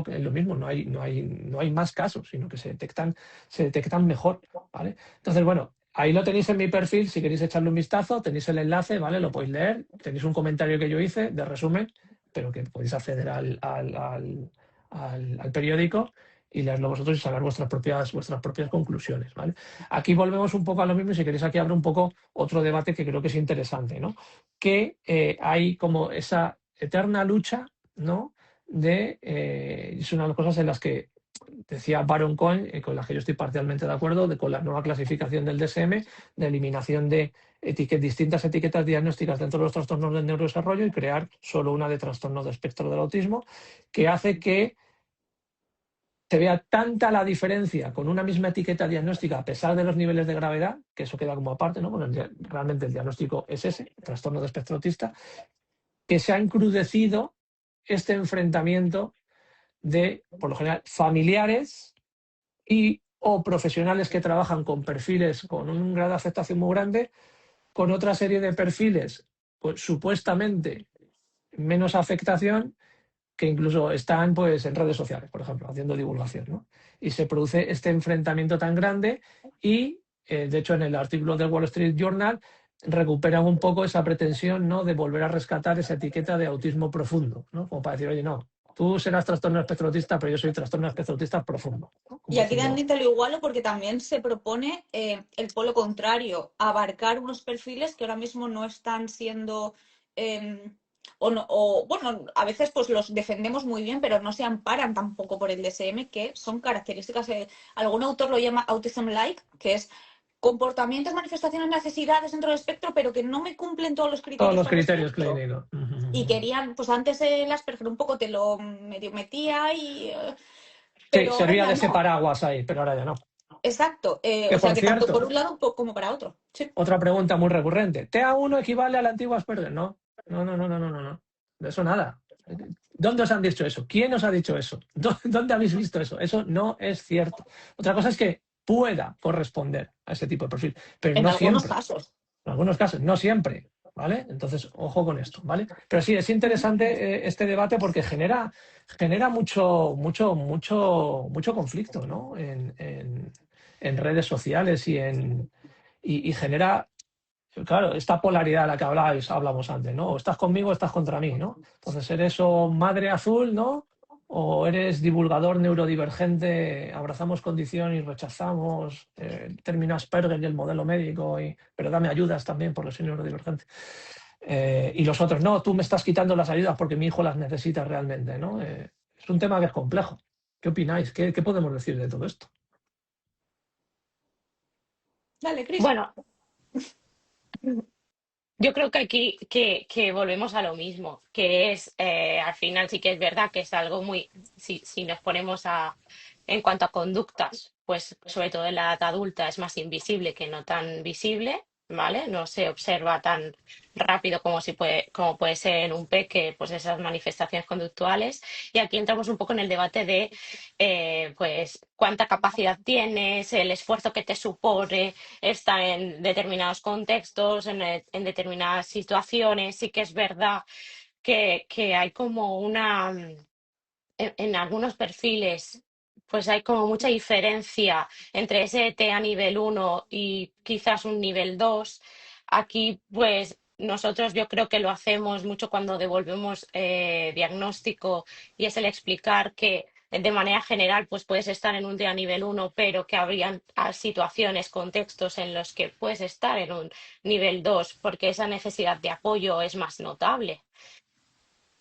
en lo mismo, no hay más casos, sino que se detectan mejor, ¿vale? Entonces, bueno, ahí lo tenéis en mi perfil, si queréis echarle un vistazo, tenéis el enlace, ¿vale? Lo podéis leer, tenéis un comentario que yo hice de resumen, pero que podéis acceder al periódico y leerlo vosotros y sacar vuestras propias conclusiones, ¿vale? Aquí volvemos un poco a lo mismo y si queréis aquí abro un poco otro debate que creo que es interesante, ¿no? Que hay como esa eterna lucha, ¿no? Es una de las cosas en las que decía Baron Cohen, con las que yo estoy parcialmente de acuerdo, con la nueva clasificación del DSM, de eliminación de distintas etiquetas diagnósticas dentro de los trastornos del neurodesarrollo y crear solo una de trastorno de espectro del autismo, que hace que se vea tanta la diferencia con una misma etiqueta diagnóstica a pesar de los niveles de gravedad, que eso queda como aparte, ¿no? Bueno, realmente el diagnóstico es ese, trastorno de espectro autista, que se ha encrudecido este enfrentamiento de, por lo general, familiares y o profesionales que trabajan con perfiles con un grado de aceptación muy grande, con otra serie de perfiles pues, supuestamente menos afectación, que incluso están pues, en redes sociales, por ejemplo, haciendo divulgación, ¿no? Y se produce este enfrentamiento tan grande y, de hecho, en el artículo del Wall Street Journal recuperan un poco esa pretensión, ¿no? De volver a rescatar esa etiqueta de autismo profundo, ¿no? Como para decir, oye, no, tú serás trastorno espectro autista, pero yo soy trastorno espectro autista profundo, ¿no? Y Como aquí diciendo, también te lo igualo porque también se propone el polo contrario, abarcar unos perfiles que ahora mismo no están siendo, eh, bueno, a veces pues los defendemos muy bien, pero no se amparan tampoco por el DSM, que son características, algún autor lo llama autism-like, que es comportamientos, manifestaciones, necesidades dentro del espectro, pero que no me cumplen todos los todos criterios los para el criterios espectro. clínicos. Y querían, pues antes el Asperger un poco te lo medio metía y... Sí, pero ahora servía ya de ese no. paraguas ahí, pero ahora ya no. Exacto. Que O sea por que tanto por cierto, un lado como para otro. Sí. otra pregunta muy recurrente. ¿TA1 equivale a la antigua Asperger? No, no. De eso nada. ¿Dónde os han dicho eso? ¿Quién os ha dicho eso? ¿Dónde habéis visto eso? Eso no es cierto. Otra cosa es que pueda corresponder a ese tipo de perfil, pero En no algunos siempre. casos. En algunos casos, no siempre. ¿Vale? Entonces, ojo con esto, ¿vale? Pero sí, es interesante este debate porque genera mucho conflicto, ¿no? En redes sociales y genera, claro, esta polaridad de la que hablamos antes, ¿no? O estás conmigo o estás contra mí, ¿no? Entonces, ¿eres o madre azul, ¿no? O eres divulgador neurodivergente, abrazamos condición y rechazamos el término Asperger y el modelo médico, pero dame ayudas también por los neurodivergente. Y los otros, no, tú me estás quitando las ayudas porque mi hijo las necesita realmente, ¿no? Es un tema que es complejo. ¿Qué opináis? ¿Qué podemos decir de todo esto? Dale, Cris. Bueno, yo creo que aquí que volvemos a lo mismo, que es, al final sí que es verdad que es algo muy, si nos ponemos en cuanto a conductas, pues sobre todo en la edad adulta es más invisible que no tan visible, ¿vale? No se observa tan rápido como puede ser en un peque, pues esas manifestaciones conductuales. Y aquí entramos un poco en el debate de, pues, cuánta capacidad tienes, el esfuerzo que te supone está en determinados contextos, en determinadas situaciones. Sí que es verdad que hay como en algunos perfiles, pues hay como mucha diferencia entre ese T a nivel 1 y quizás un nivel 2. Aquí, pues nosotros yo creo que lo hacemos mucho cuando devolvemos diagnóstico, y es el explicar que de manera general pues puedes estar en un TEA nivel 1, pero que habrían situaciones, contextos en los que puedes estar en un nivel 2 porque esa necesidad de apoyo es más notable.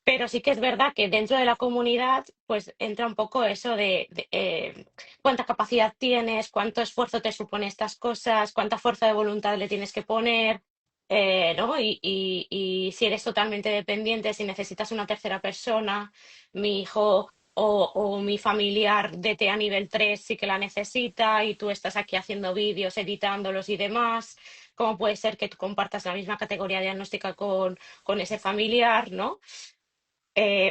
Pero sí que es verdad que dentro de la comunidad pues entra un poco eso de cuánta capacidad tienes, cuánto esfuerzo te supone estas cosas, cuánta fuerza de voluntad le tienes que poner, ¿no? Y si eres totalmente dependiente, si necesitas una tercera persona, mi hijo o mi familiar de TEA nivel 3 sí que la necesita y tú estás aquí haciendo vídeos, editándolos y demás. ¿Cómo puede ser que tú compartas la misma categoría diagnóstica con ese familiar, ¿no?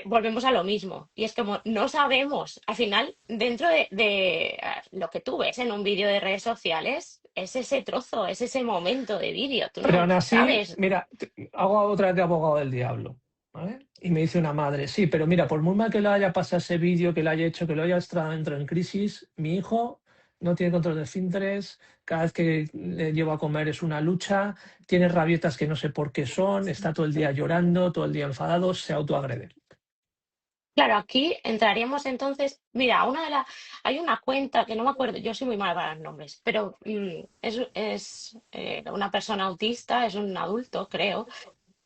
Volvemos a lo mismo. Y es como no sabemos, al final, dentro de lo que tú ves en un vídeo de redes sociales, es ese trozo, es ese momento de vídeo. Tú Pero no aún así, sabes. mira, hago otra vez de abogado del diablo, ¿vale? Y me dice una madre, sí, pero mira, por muy mal que le haya pasado ese vídeo, que le haya hecho, que lo haya entrado en crisis, mi hijo no tiene control de esfínteres, cada vez que le llevo a comer es una lucha, tiene rabietas que no sé por qué son, está todo el día llorando, todo el día enfadado, se autoagrede. Claro, aquí entraríamos entonces, mira, hay una cuenta que no me acuerdo, yo soy muy mala para los nombres, pero es una persona autista, es un adulto, creo,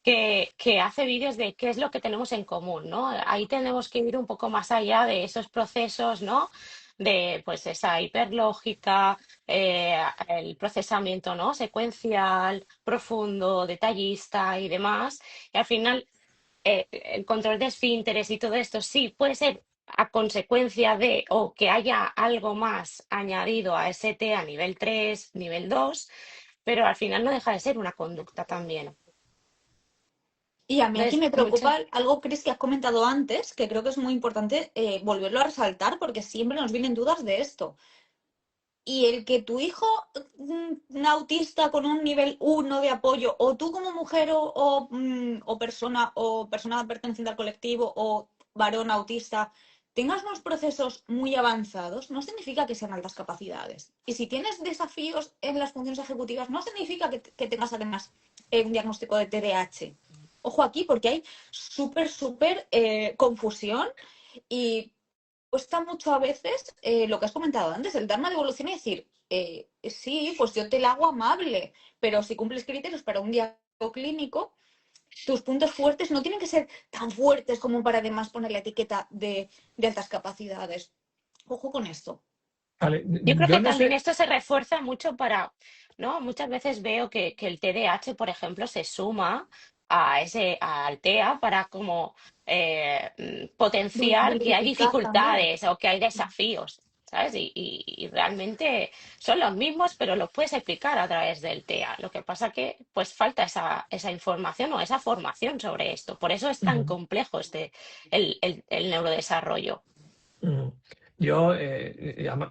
que hace vídeos de qué es lo que tenemos en común, ¿no? Ahí tenemos que ir un poco más allá de esos procesos, ¿no? De pues esa hiperlógica, el procesamiento, ¿no? Secuencial, profundo, detallista y demás. Y al final, el control de esfínteres y todo esto sí puede ser a consecuencia de o que haya algo más añadido a ST a nivel 3 nivel 2, pero al final no deja de ser una conducta también. Y a mí aquí Entonces, me preocupa algo, Cris, que has comentado antes, que creo que es muy importante volverlo a resaltar porque siempre nos vienen dudas de esto. Y el que tu hijo, un autista con un nivel 1 de apoyo, o tú como mujer o persona perteneciente al colectivo o varón autista, tengas unos procesos muy avanzados, no significa que sean altas capacidades. Y si tienes desafíos en las funciones ejecutivas, no significa que tengas además un diagnóstico de TDAH. Ojo aquí, porque hay súper confusión y cuesta mucho a veces lo que has comentado antes, el dar una devolución y decir, sí, pues yo te la hago amable, pero si cumples criterios para un diagnóstico clínico, tus puntos fuertes no tienen que ser tan fuertes como para además poner la etiqueta de altas capacidades. Ojo con esto. Vale, yo creo yo que no también sé, esto se refuerza mucho ¿no? Muchas veces veo que el TDAH, por ejemplo, se suma al TEA para como potenciar que hay Visibilitar también. dificultades o que hay desafíos, ¿sabes? Y realmente son los mismos, pero los puedes explicar a través del TEA. Lo que pasa que pues falta esa información o esa formación sobre esto. Por eso es tan ujú, complejo el neurodesarrollo. ujú. Yo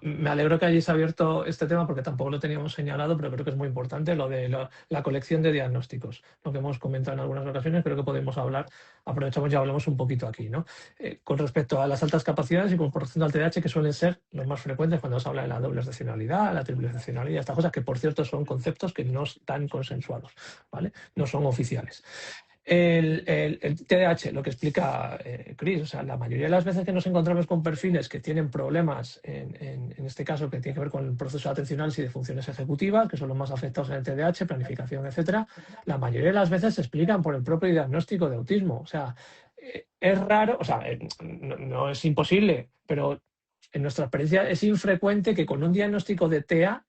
me alegro que hayáis abierto este tema porque tampoco lo teníamos señalado, pero creo que es muy importante lo de la colección de diagnósticos, lo que hemos comentado en algunas ocasiones, creo que podemos hablar, aprovechamos y hablamos un poquito aquí, ¿no? Con respecto a las altas capacidades y con respecto al TDAH, que suelen ser los más frecuentes cuando se habla de la doble excepcionalidad, la triple excepcionalidad, estas cosas que por cierto son conceptos que no están consensuados, ¿vale? No son oficiales. El TDAH, lo que explica Chris, o sea, la mayoría de las veces que nos encontramos con perfiles que tienen problemas, en este caso que tiene que ver con el proceso atencional y de funciones ejecutivas, que son los más afectados en el TDAH, planificación, etcétera, la mayoría de las veces se explican por el propio diagnóstico de autismo. O sea, es raro, o sea, no es imposible, pero en nuestra experiencia es infrecuente que con un diagnóstico de TEA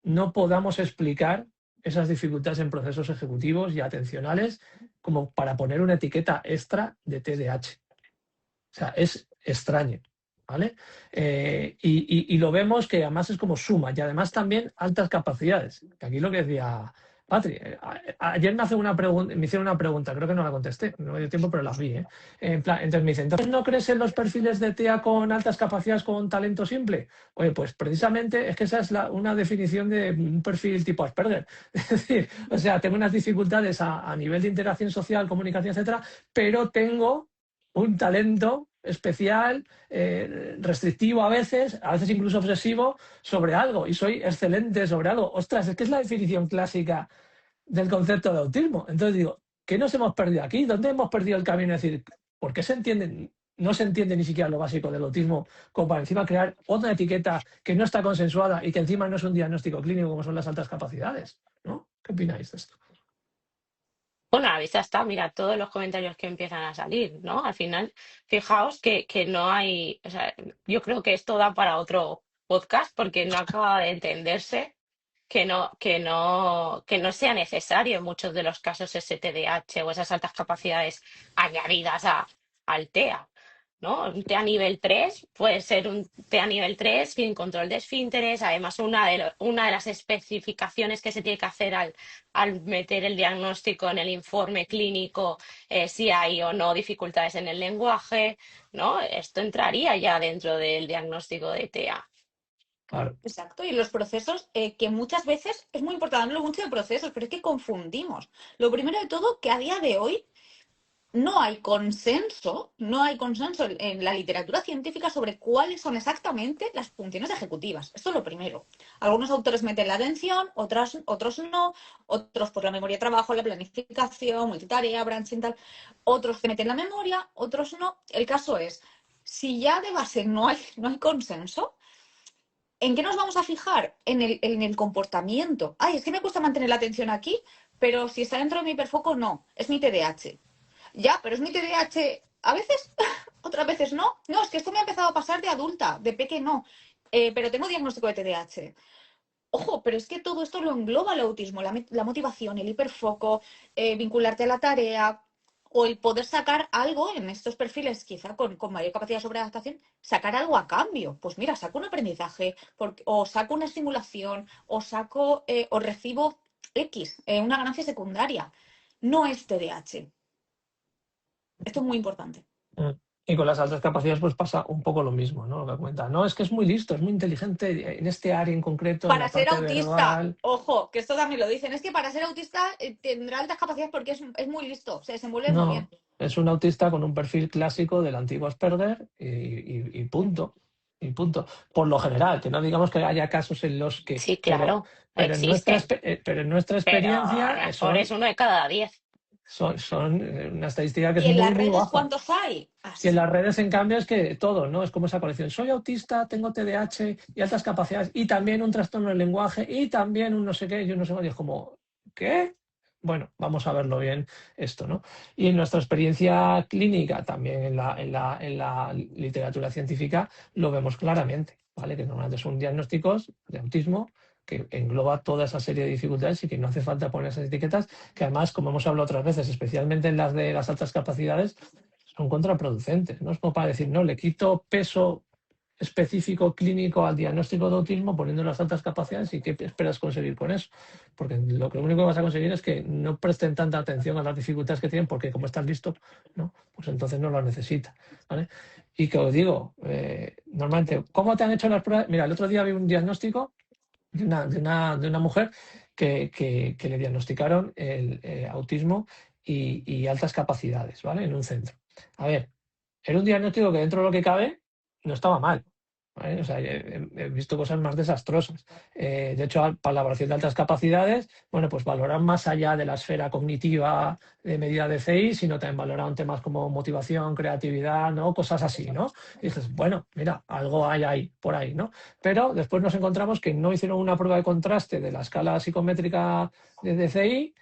no podamos explicar esas dificultades en procesos ejecutivos y atencionales como para poner una etiqueta extra de TDAH. O sea, es extraño, ¿vale? Y lo vemos que además es como suma y además también altas capacidades. Que aquí lo que decía Patri, ayer me hicieron una pregunta, creo que no la contesté, no me dio tiempo, pero la vi. En plan, entonces me dicen, ¿entonces no crees en los perfiles de TEA con altas capacidades con talento simple? Oye, pues precisamente es que esa es una definición de un perfil tipo Asperger. Es decir, o sea, tengo unas dificultades a nivel de interacción social, comunicación, etcétera, pero tengo un talento especial, restrictivo a veces incluso obsesivo sobre algo y soy excelente sobre algo. Ostras, es que es la definición clásica del concepto de autismo. Entonces digo, ¿qué nos hemos perdido aquí? ¿Dónde hemos perdido el camino? Es decir, ¿por qué no se entiende ni siquiera lo básico del autismo como para encima crear otra etiqueta que no está consensuada y que encima no es un diagnóstico clínico como son las altas capacidades? ¿No? ¿Qué opináis de esto? Bueno, a la vista está, mira, todos los comentarios que empiezan a salir, ¿no? Al final, fijaos que no hay, o sea, yo creo que esto da para otro podcast porque no acaba de entenderse que no sea necesario en muchos de los casos ese TDAH o esas altas capacidades añadidas al TEA, ¿no? Un TEA nivel 3 puede ser un TEA nivel 3 sin control de esfínteres. Además, una de las especificaciones que se tiene que hacer al meter el diagnóstico en el informe clínico, si hay o no dificultades en el lenguaje, ¿no? Esto entraría ya dentro del diagnóstico de TEA. Claro. Exacto, y los procesos, que muchas veces es muy importante hablar mucho de procesos, pero es que confundimos. Lo primero de todo, que a día de hoy no hay consenso en la literatura científica sobre cuáles son exactamente las funciones ejecutivas. Esto es lo primero. Algunos autores meten la atención, otros no, otros por la memoria de trabajo, la planificación, multitarea, branching, tal. Otros te meten la memoria, otros no. El caso es, si ya de base no hay consenso, ¿en qué nos vamos a fijar? En el comportamiento. Ay, es que me cuesta mantener la atención aquí, pero si está dentro de mi hiperfoco, no. Es mi TDAH. Ya, pero es mi TDAH a veces, otras veces no. No, es que esto me ha empezado a pasar de adulta, de peque no. Pero tengo diagnóstico de TDAH. Ojo, pero es que todo esto lo engloba el autismo, la motivación, el hiperfoco, vincularte a la tarea o el poder sacar algo en estos perfiles, quizá con mayor capacidad de sobreadaptación, sacar algo a cambio. Pues mira, saco un aprendizaje, o saco una estimulación, o recibo X, una ganancia secundaria. No es TDAH. Esto es muy importante. Y con las altas capacidades pues pasa un poco lo mismo, ¿no? Lo que cuenta. No, es que es muy listo, es muy inteligente en este área en concreto, en Para la ser parte autista, verbal. ojo, que esto también lo dicen, es que para ser autista tendrá altas capacidades porque es muy listo, se desenvuelve muy bien. No, es un autista con un perfil clásico del antiguo Asperger y punto. Y punto. Por lo general, que no digamos que haya casos en los que. Sí, Pero, claro, pero, en nuestra, existen, expe- pero en nuestra pero experiencia a lo mejor es 1 de cada 10. son una estadística que ¿Y es en muy, las muy redes baja. cuántos hay? Y en Así. las redes, en cambio, es que todo, ¿no? Es como esa colección. Soy autista, tengo TDAH y altas capacidades, y también un trastorno del lenguaje, y también un no sé qué, yo no sé qué. Y es como, ¿qué? Bueno, vamos a verlo bien esto, ¿no? Y en nuestra experiencia clínica, también en la literatura científica, lo vemos claramente, ¿vale? Que normalmente son diagnósticos de autismo que engloba toda esa serie de dificultades y que no hace falta poner esas etiquetas, que además, como hemos hablado otras veces, especialmente en las de las altas capacidades, son contraproducentes, ¿no? Es como para decir, no, le quito peso específico clínico al diagnóstico de autismo poniendo las altas capacidades y qué esperas conseguir con eso. Porque lo único que vas a conseguir es que no presten tanta atención a las dificultades que tienen porque como estás listo, ¿no? Pues entonces no lo necesita, ¿vale? Y que os digo, normalmente, ¿cómo te han hecho las pruebas? Mira, el otro día vi un diagnóstico de una mujer que le diagnosticaron el autismo y altas capacidades, ¿vale? En un centro. A ver, era un diagnóstico que dentro de lo que cabe no estaba mal, ¿vale? O sea, he visto cosas más desastrosas. De hecho, para la evaluación de altas capacidades, bueno, pues valoran más allá de la esfera cognitiva de medida de CI, sino también valoran temas como motivación, creatividad, ¿no? Cosas así, ¿no? Y dices, bueno, mira, algo hay ahí, por ahí, ¿no? Pero después nos encontramos que no hicieron una prueba de contraste de la escala psicométrica de CI,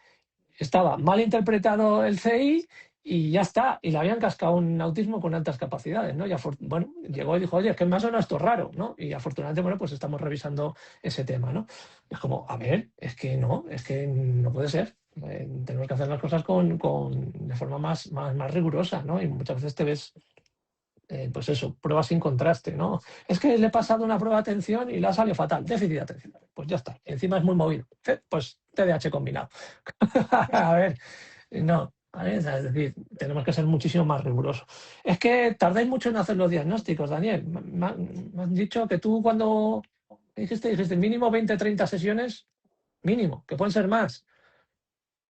estaba mal interpretado el CI y ya está. Y le habían cascado un autismo con altas capacidades, ¿no? Y bueno, llegó y dijo, oye, es que me ha sonado esto raro, ¿no? Y afortunadamente, bueno, pues estamos revisando ese tema, ¿no? Es como, a ver, es que no puede ser. Tenemos que hacer las cosas de forma más rigurosa, ¿no? Y muchas veces te ves, pues eso, pruebas sin contraste, ¿no? Es que le he pasado una prueba de atención y la ha salido fatal, déficit de atención. Pues ya está. Encima es muy movido. Pues TDAH combinado. A ver, no. ¿Vale? O sea, es decir, tenemos que ser muchísimo más rigurosos. Es que tardáis mucho en hacer los diagnósticos, Daniel. Me han dicho que tú cuando dijiste mínimo 20, 30 sesiones, mínimo, que pueden ser más.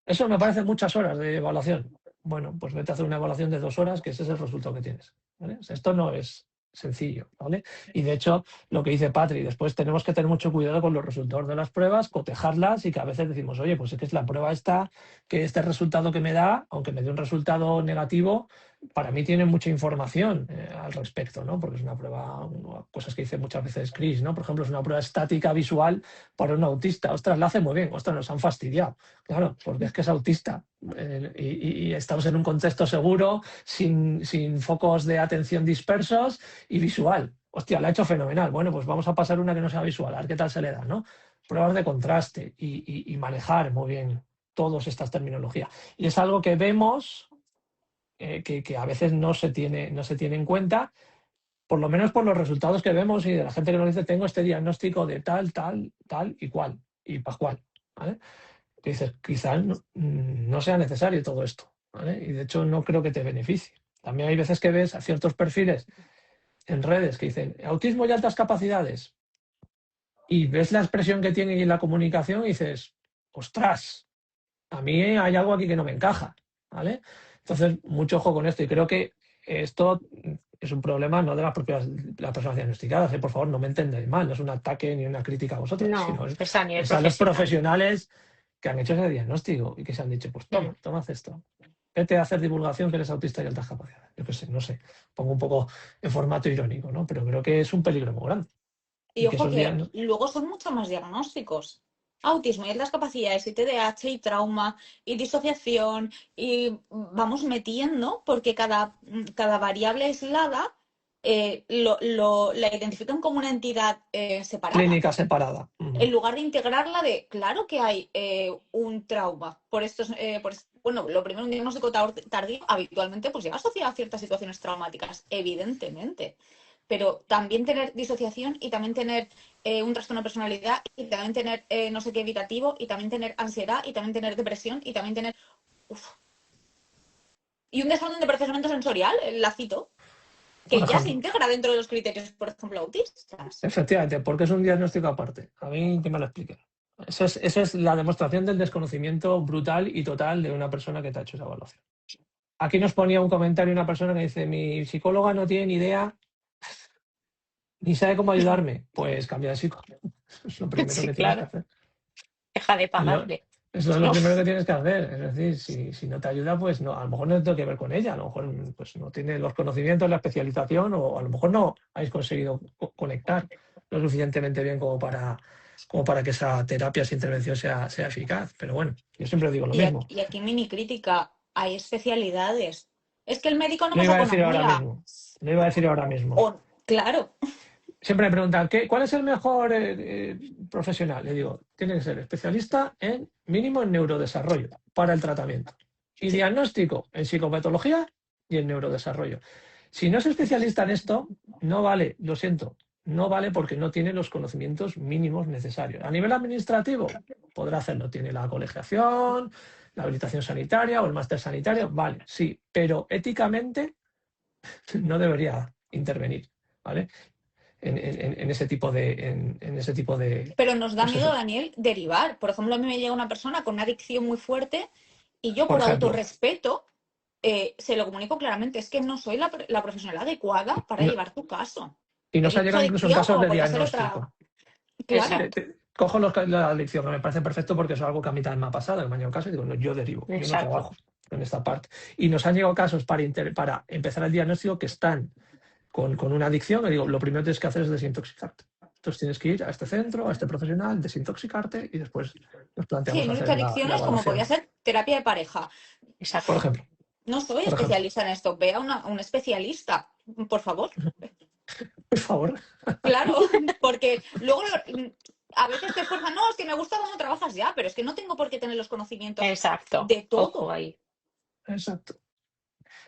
Eso me parece muchas horas de evaluación. Bueno, pues vete a hacer una evaluación de 2 horas, que ese es el resultado que tienes. ¿Vale? O sea, esto no es sencillo, ¿vale? Y de hecho, lo que dice Patri, después tenemos que tener mucho cuidado con los resultados de las pruebas, cotejarlas y que a veces decimos, oye, pues es que es la prueba esta, que este resultado que me da, aunque me dé un resultado negativo, para mí tiene mucha información al respecto, ¿no? Porque es una prueba, cosas que dice muchas veces Chris, ¿no? Por ejemplo, es una prueba estática visual para un autista. Ostras, la hace muy bien, ostras, nos han fastidiado. Claro, porque es que es autista y estamos en un contexto seguro, sin focos de atención dispersos y visual. Hostia, la ha hecho fenomenal. Bueno, pues vamos a pasar una que no sea visual, a ver qué tal se le da, ¿no? Pruebas de contraste y manejar muy bien todas estas terminologías. Y es algo que vemos que a veces no se tiene en cuenta, por lo menos por los resultados que vemos y de la gente que nos dice, tengo este diagnóstico de tal, tal, tal y cual, y pascual, ¿vale? Que dices, quizás no sea necesario todo esto, ¿vale? Y de hecho no creo que te beneficie. También hay veces que ves a ciertos perfiles en redes que dicen autismo y altas capacidades y ves la expresión que tienen y la comunicación y dices, ostras, a mí hay algo aquí que no me encaja, ¿vale? Entonces, mucho ojo con esto y creo que esto es un problema no de las personas diagnosticadas, por favor, no me entendáis mal, no es un ataque ni una crítica a vosotros, sino es a nivel es a los profesional. profesionales que han hecho ese diagnóstico y que se han dicho, pues toma esto. Vete a hacer divulgación que eres autista y altas capacidades. Yo qué sé, no sé. Pongo un poco en formato irónico, ¿no? Pero creo que es un peligro muy grande. Y ojo que luego son mucho más diagnósticos. Autismo y altas capacidades, y TDAH, y trauma, y disociación, y vamos metiendo, porque cada variable aislada la identifican como una entidad separada. Clínica separada. En lugar de integrarla claro que hay un trauma. Bueno, lo primero, un diagnóstico tardío habitualmente pues llega asociado a ciertas situaciones traumáticas, evidentemente. Pero también tener disociación y también tener un trastorno de personalidad y también tener no sé qué evitativo y también tener ansiedad y también tener depresión y también tener... Y un desorden de procesamiento sensorial, el lacito, que ya se integra dentro de los criterios, por ejemplo, autistas. Efectivamente, porque es un diagnóstico aparte. A mí que me lo expliquen. Eso es la demostración del desconocimiento brutal y total de una persona que te ha hecho esa evaluación. Aquí nos ponía un comentario una persona que dice, mi psicóloga no tiene ni idea ni sabe cómo ayudarme. Pues cambia de psicólogo. Es lo primero que tienes que hacer. Deja de pagarle. Eso es lo primero que tienes que hacer. Es decir, si no te ayuda, pues no, a lo mejor no tiene que ver con ella, a lo mejor pues no tiene los conocimientos, la especialización, o a lo mejor no habéis conseguido conectar lo suficientemente bien como para que esa terapia, esa intervención sea eficaz. Pero bueno, yo siempre digo lo mismo. Y aquí mini crítica, hay especialidades. Es que el médico no Lo me iba a saca decir una ahora mula. mismo. Lo iba a decir ahora mismo. Claro. Siempre me preguntan, ¿cuál es el mejor profesional? Le digo, tiene que ser especialista mínimo en neurodesarrollo para el tratamiento. Y diagnóstico en psicopatología y en neurodesarrollo. Si no es especialista en esto, no vale, lo siento, no vale porque no tiene los conocimientos mínimos necesarios. A nivel administrativo, podrá hacerlo. Tiene la colegiación, la habilitación sanitaria o el máster sanitario, vale, sí, pero éticamente no debería intervenir, ¿vale? En ese tipo de... Pero nos da miedo, Daniel, derivar. Por ejemplo, a mí me llega una persona con una adicción muy fuerte y yo por autorrespeto se lo comunico claramente. Es que no soy la profesional adecuada para llevar tu caso. Y nos ha llegado incluso en casos de diagnóstico. Claro. Cojo la adicción, que me parece perfecto porque es algo que a mí también me ha pasado, que me han llegado casos y digo, no, yo derivo, yo no trabajo en esta parte. Y nos han llegado casos para empezar el diagnóstico que están con una adicción, y digo, lo primero que tienes que hacer es desintoxicarte. Entonces tienes que ir a este centro, a este profesional, desintoxicarte y después nos planteamos hacer muchas adicciones como podría ser terapia de pareja. Exacto. Por ejemplo. No soy especialista en esto. Ve a un especialista, por favor. Por favor. Claro, porque luego a veces te esfuerzan, no, es que me gusta cómo trabajas ya, pero es que no tengo por qué tener los conocimientos de todo. Ojo ahí. Exacto.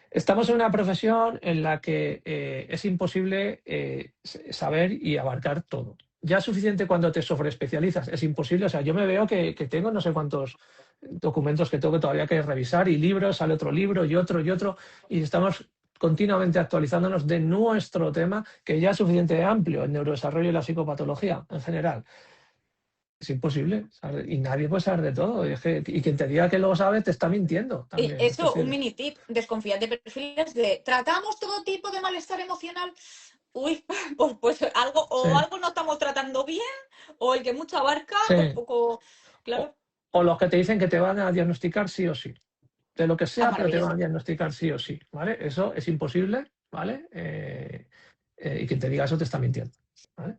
Estamos en una profesión en la que es imposible saber y abarcar todo. Ya es suficiente cuando te sobreespecializas, es imposible. O sea, yo me veo que tengo no sé cuántos documentos que tengo que todavía que revisar y libros, sale otro libro y otro, y estamos continuamente actualizándonos de nuestro tema, que ya es suficiente amplio, el neurodesarrollo y la psicopatología en general. Es imposible, ¿sabes? Y nadie puede saber de todo. Y quien te diga que lo sabe te está mintiendo también. Eso, un mini tip, desconfiad de perfiles de tratamos todo tipo de malestar emocional. uy, pues algo, Sí, o algo no estamos tratando bien, o el que mucho abarca, pues sí. poco, claro. O los que te dicen que te van a diagnosticar sí o sí. De lo que Ah, sea, pero te van a maravilloso. diagnosticar sí o sí, ¿vale? Eso es imposible, ¿vale? Y quien te diga eso te está mintiendo, ¿vale?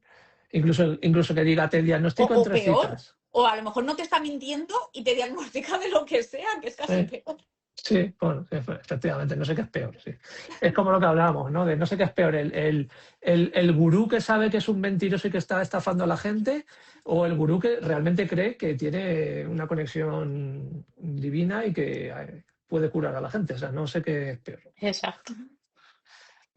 Incluso que diga, te diagnostico en O 3 peor, citas. o a lo mejor no te está mintiendo y te diagnostica de lo que sea, que es casi Sí, peor. sí, bueno, efectivamente, no sé qué es peor, sí. Es como lo que hablábamos, ¿no? De no sé qué es peor, el gurú que sabe que es un mentiroso y que está estafando a la gente, o el gurú que realmente cree que tiene una conexión divina y que puede curar a la gente. O sea, no sé qué es peor. Exacto.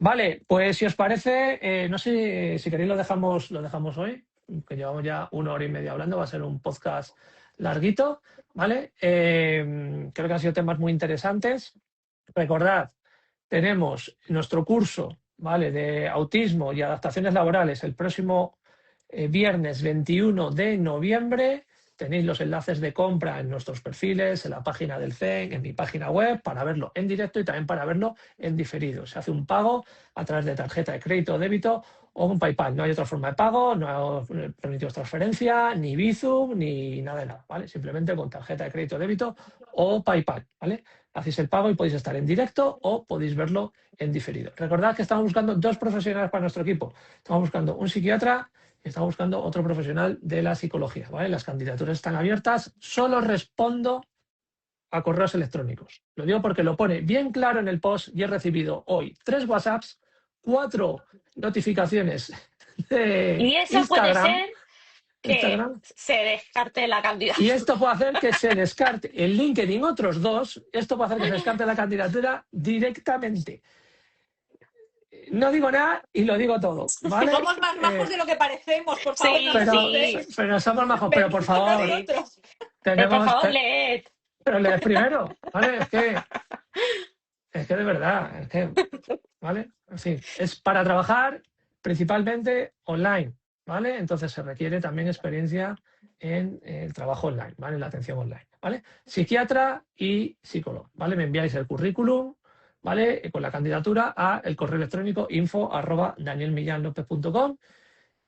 Vale, pues si os parece, no sé si queréis lo dejamos hoy, que llevamos ya 1 hora y media hablando, va a ser un podcast larguito, ¿vale? Creo que han sido temas muy interesantes. Recordad, tenemos nuestro curso, ¿vale? De autismo y adaptaciones laborales el próximo viernes 21 de noviembre. Tenéis los enlaces de compra en nuestros perfiles, en la página del CEN, en mi página web, para verlo en directo y también para verlo en diferido. Se hace un pago a través de tarjeta de crédito o débito o un PayPal. No hay otra forma de pago, no permitimos transferencia, ni Bizum, ni nada de nada, ¿vale? Simplemente con tarjeta de crédito o débito o PayPal, ¿vale? Hacéis el pago y podéis estar en directo o podéis verlo en diferido. Recordad que estamos buscando 2 profesionales para nuestro equipo. Estamos buscando un psiquiatra y estamos buscando otro profesional de la psicología, ¿vale? Las candidaturas están abiertas. Solo respondo a correos electrónicos. Lo digo porque lo pone bien claro en el post y he recibido hoy 3 WhatsApps, 4 notificaciones de Y eso puede Instagram, ser que se descarte la y candidatura. esto puede hacer que se descarte en LinkedIn otros 2, esto puede hacer que se descarte la candidatura directamente. No digo nada y lo digo todo, ¿vale? Somos más majos de lo que parecemos, por favor, no Sí, nos Pero, sí. dudéis. pero somos majos, pero por Venid con favor, Sí. nosotros. Pero por tenemos, favor, leed. pero lees primero, ¿vale? Es que de verdad, ¿vale? En fin, es para trabajar principalmente online, ¿vale? Entonces se requiere también experiencia en el trabajo online, ¿vale? En la atención online, ¿vale? Psiquiatra y psicólogo, ¿vale? Me enviáis el currículum, ¿vale? Con la candidatura a el correo electrónico info@danielmillanlopez.com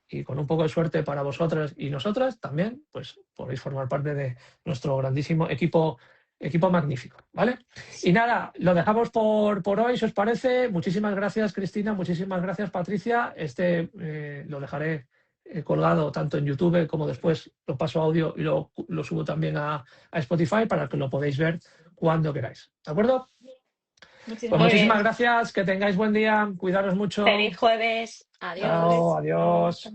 y con un poco de suerte para vosotras y nosotras también, pues podéis formar parte de nuestro grandísimo equipo magnífico, ¿vale? Y nada, lo dejamos por hoy, si os parece. Muchísimas gracias, Cristina, muchísimas gracias, Patricia. Lo dejaré colgado tanto en YouTube como después lo paso a audio y lo subo también a Spotify para que lo podáis ver cuando queráis, ¿de acuerdo? Pues Muchísimas Muy muchísimas bien. gracias. gracias, que tengáis buen día, cuidaros mucho. Feliz jueves. Adiós. Chao, adiós.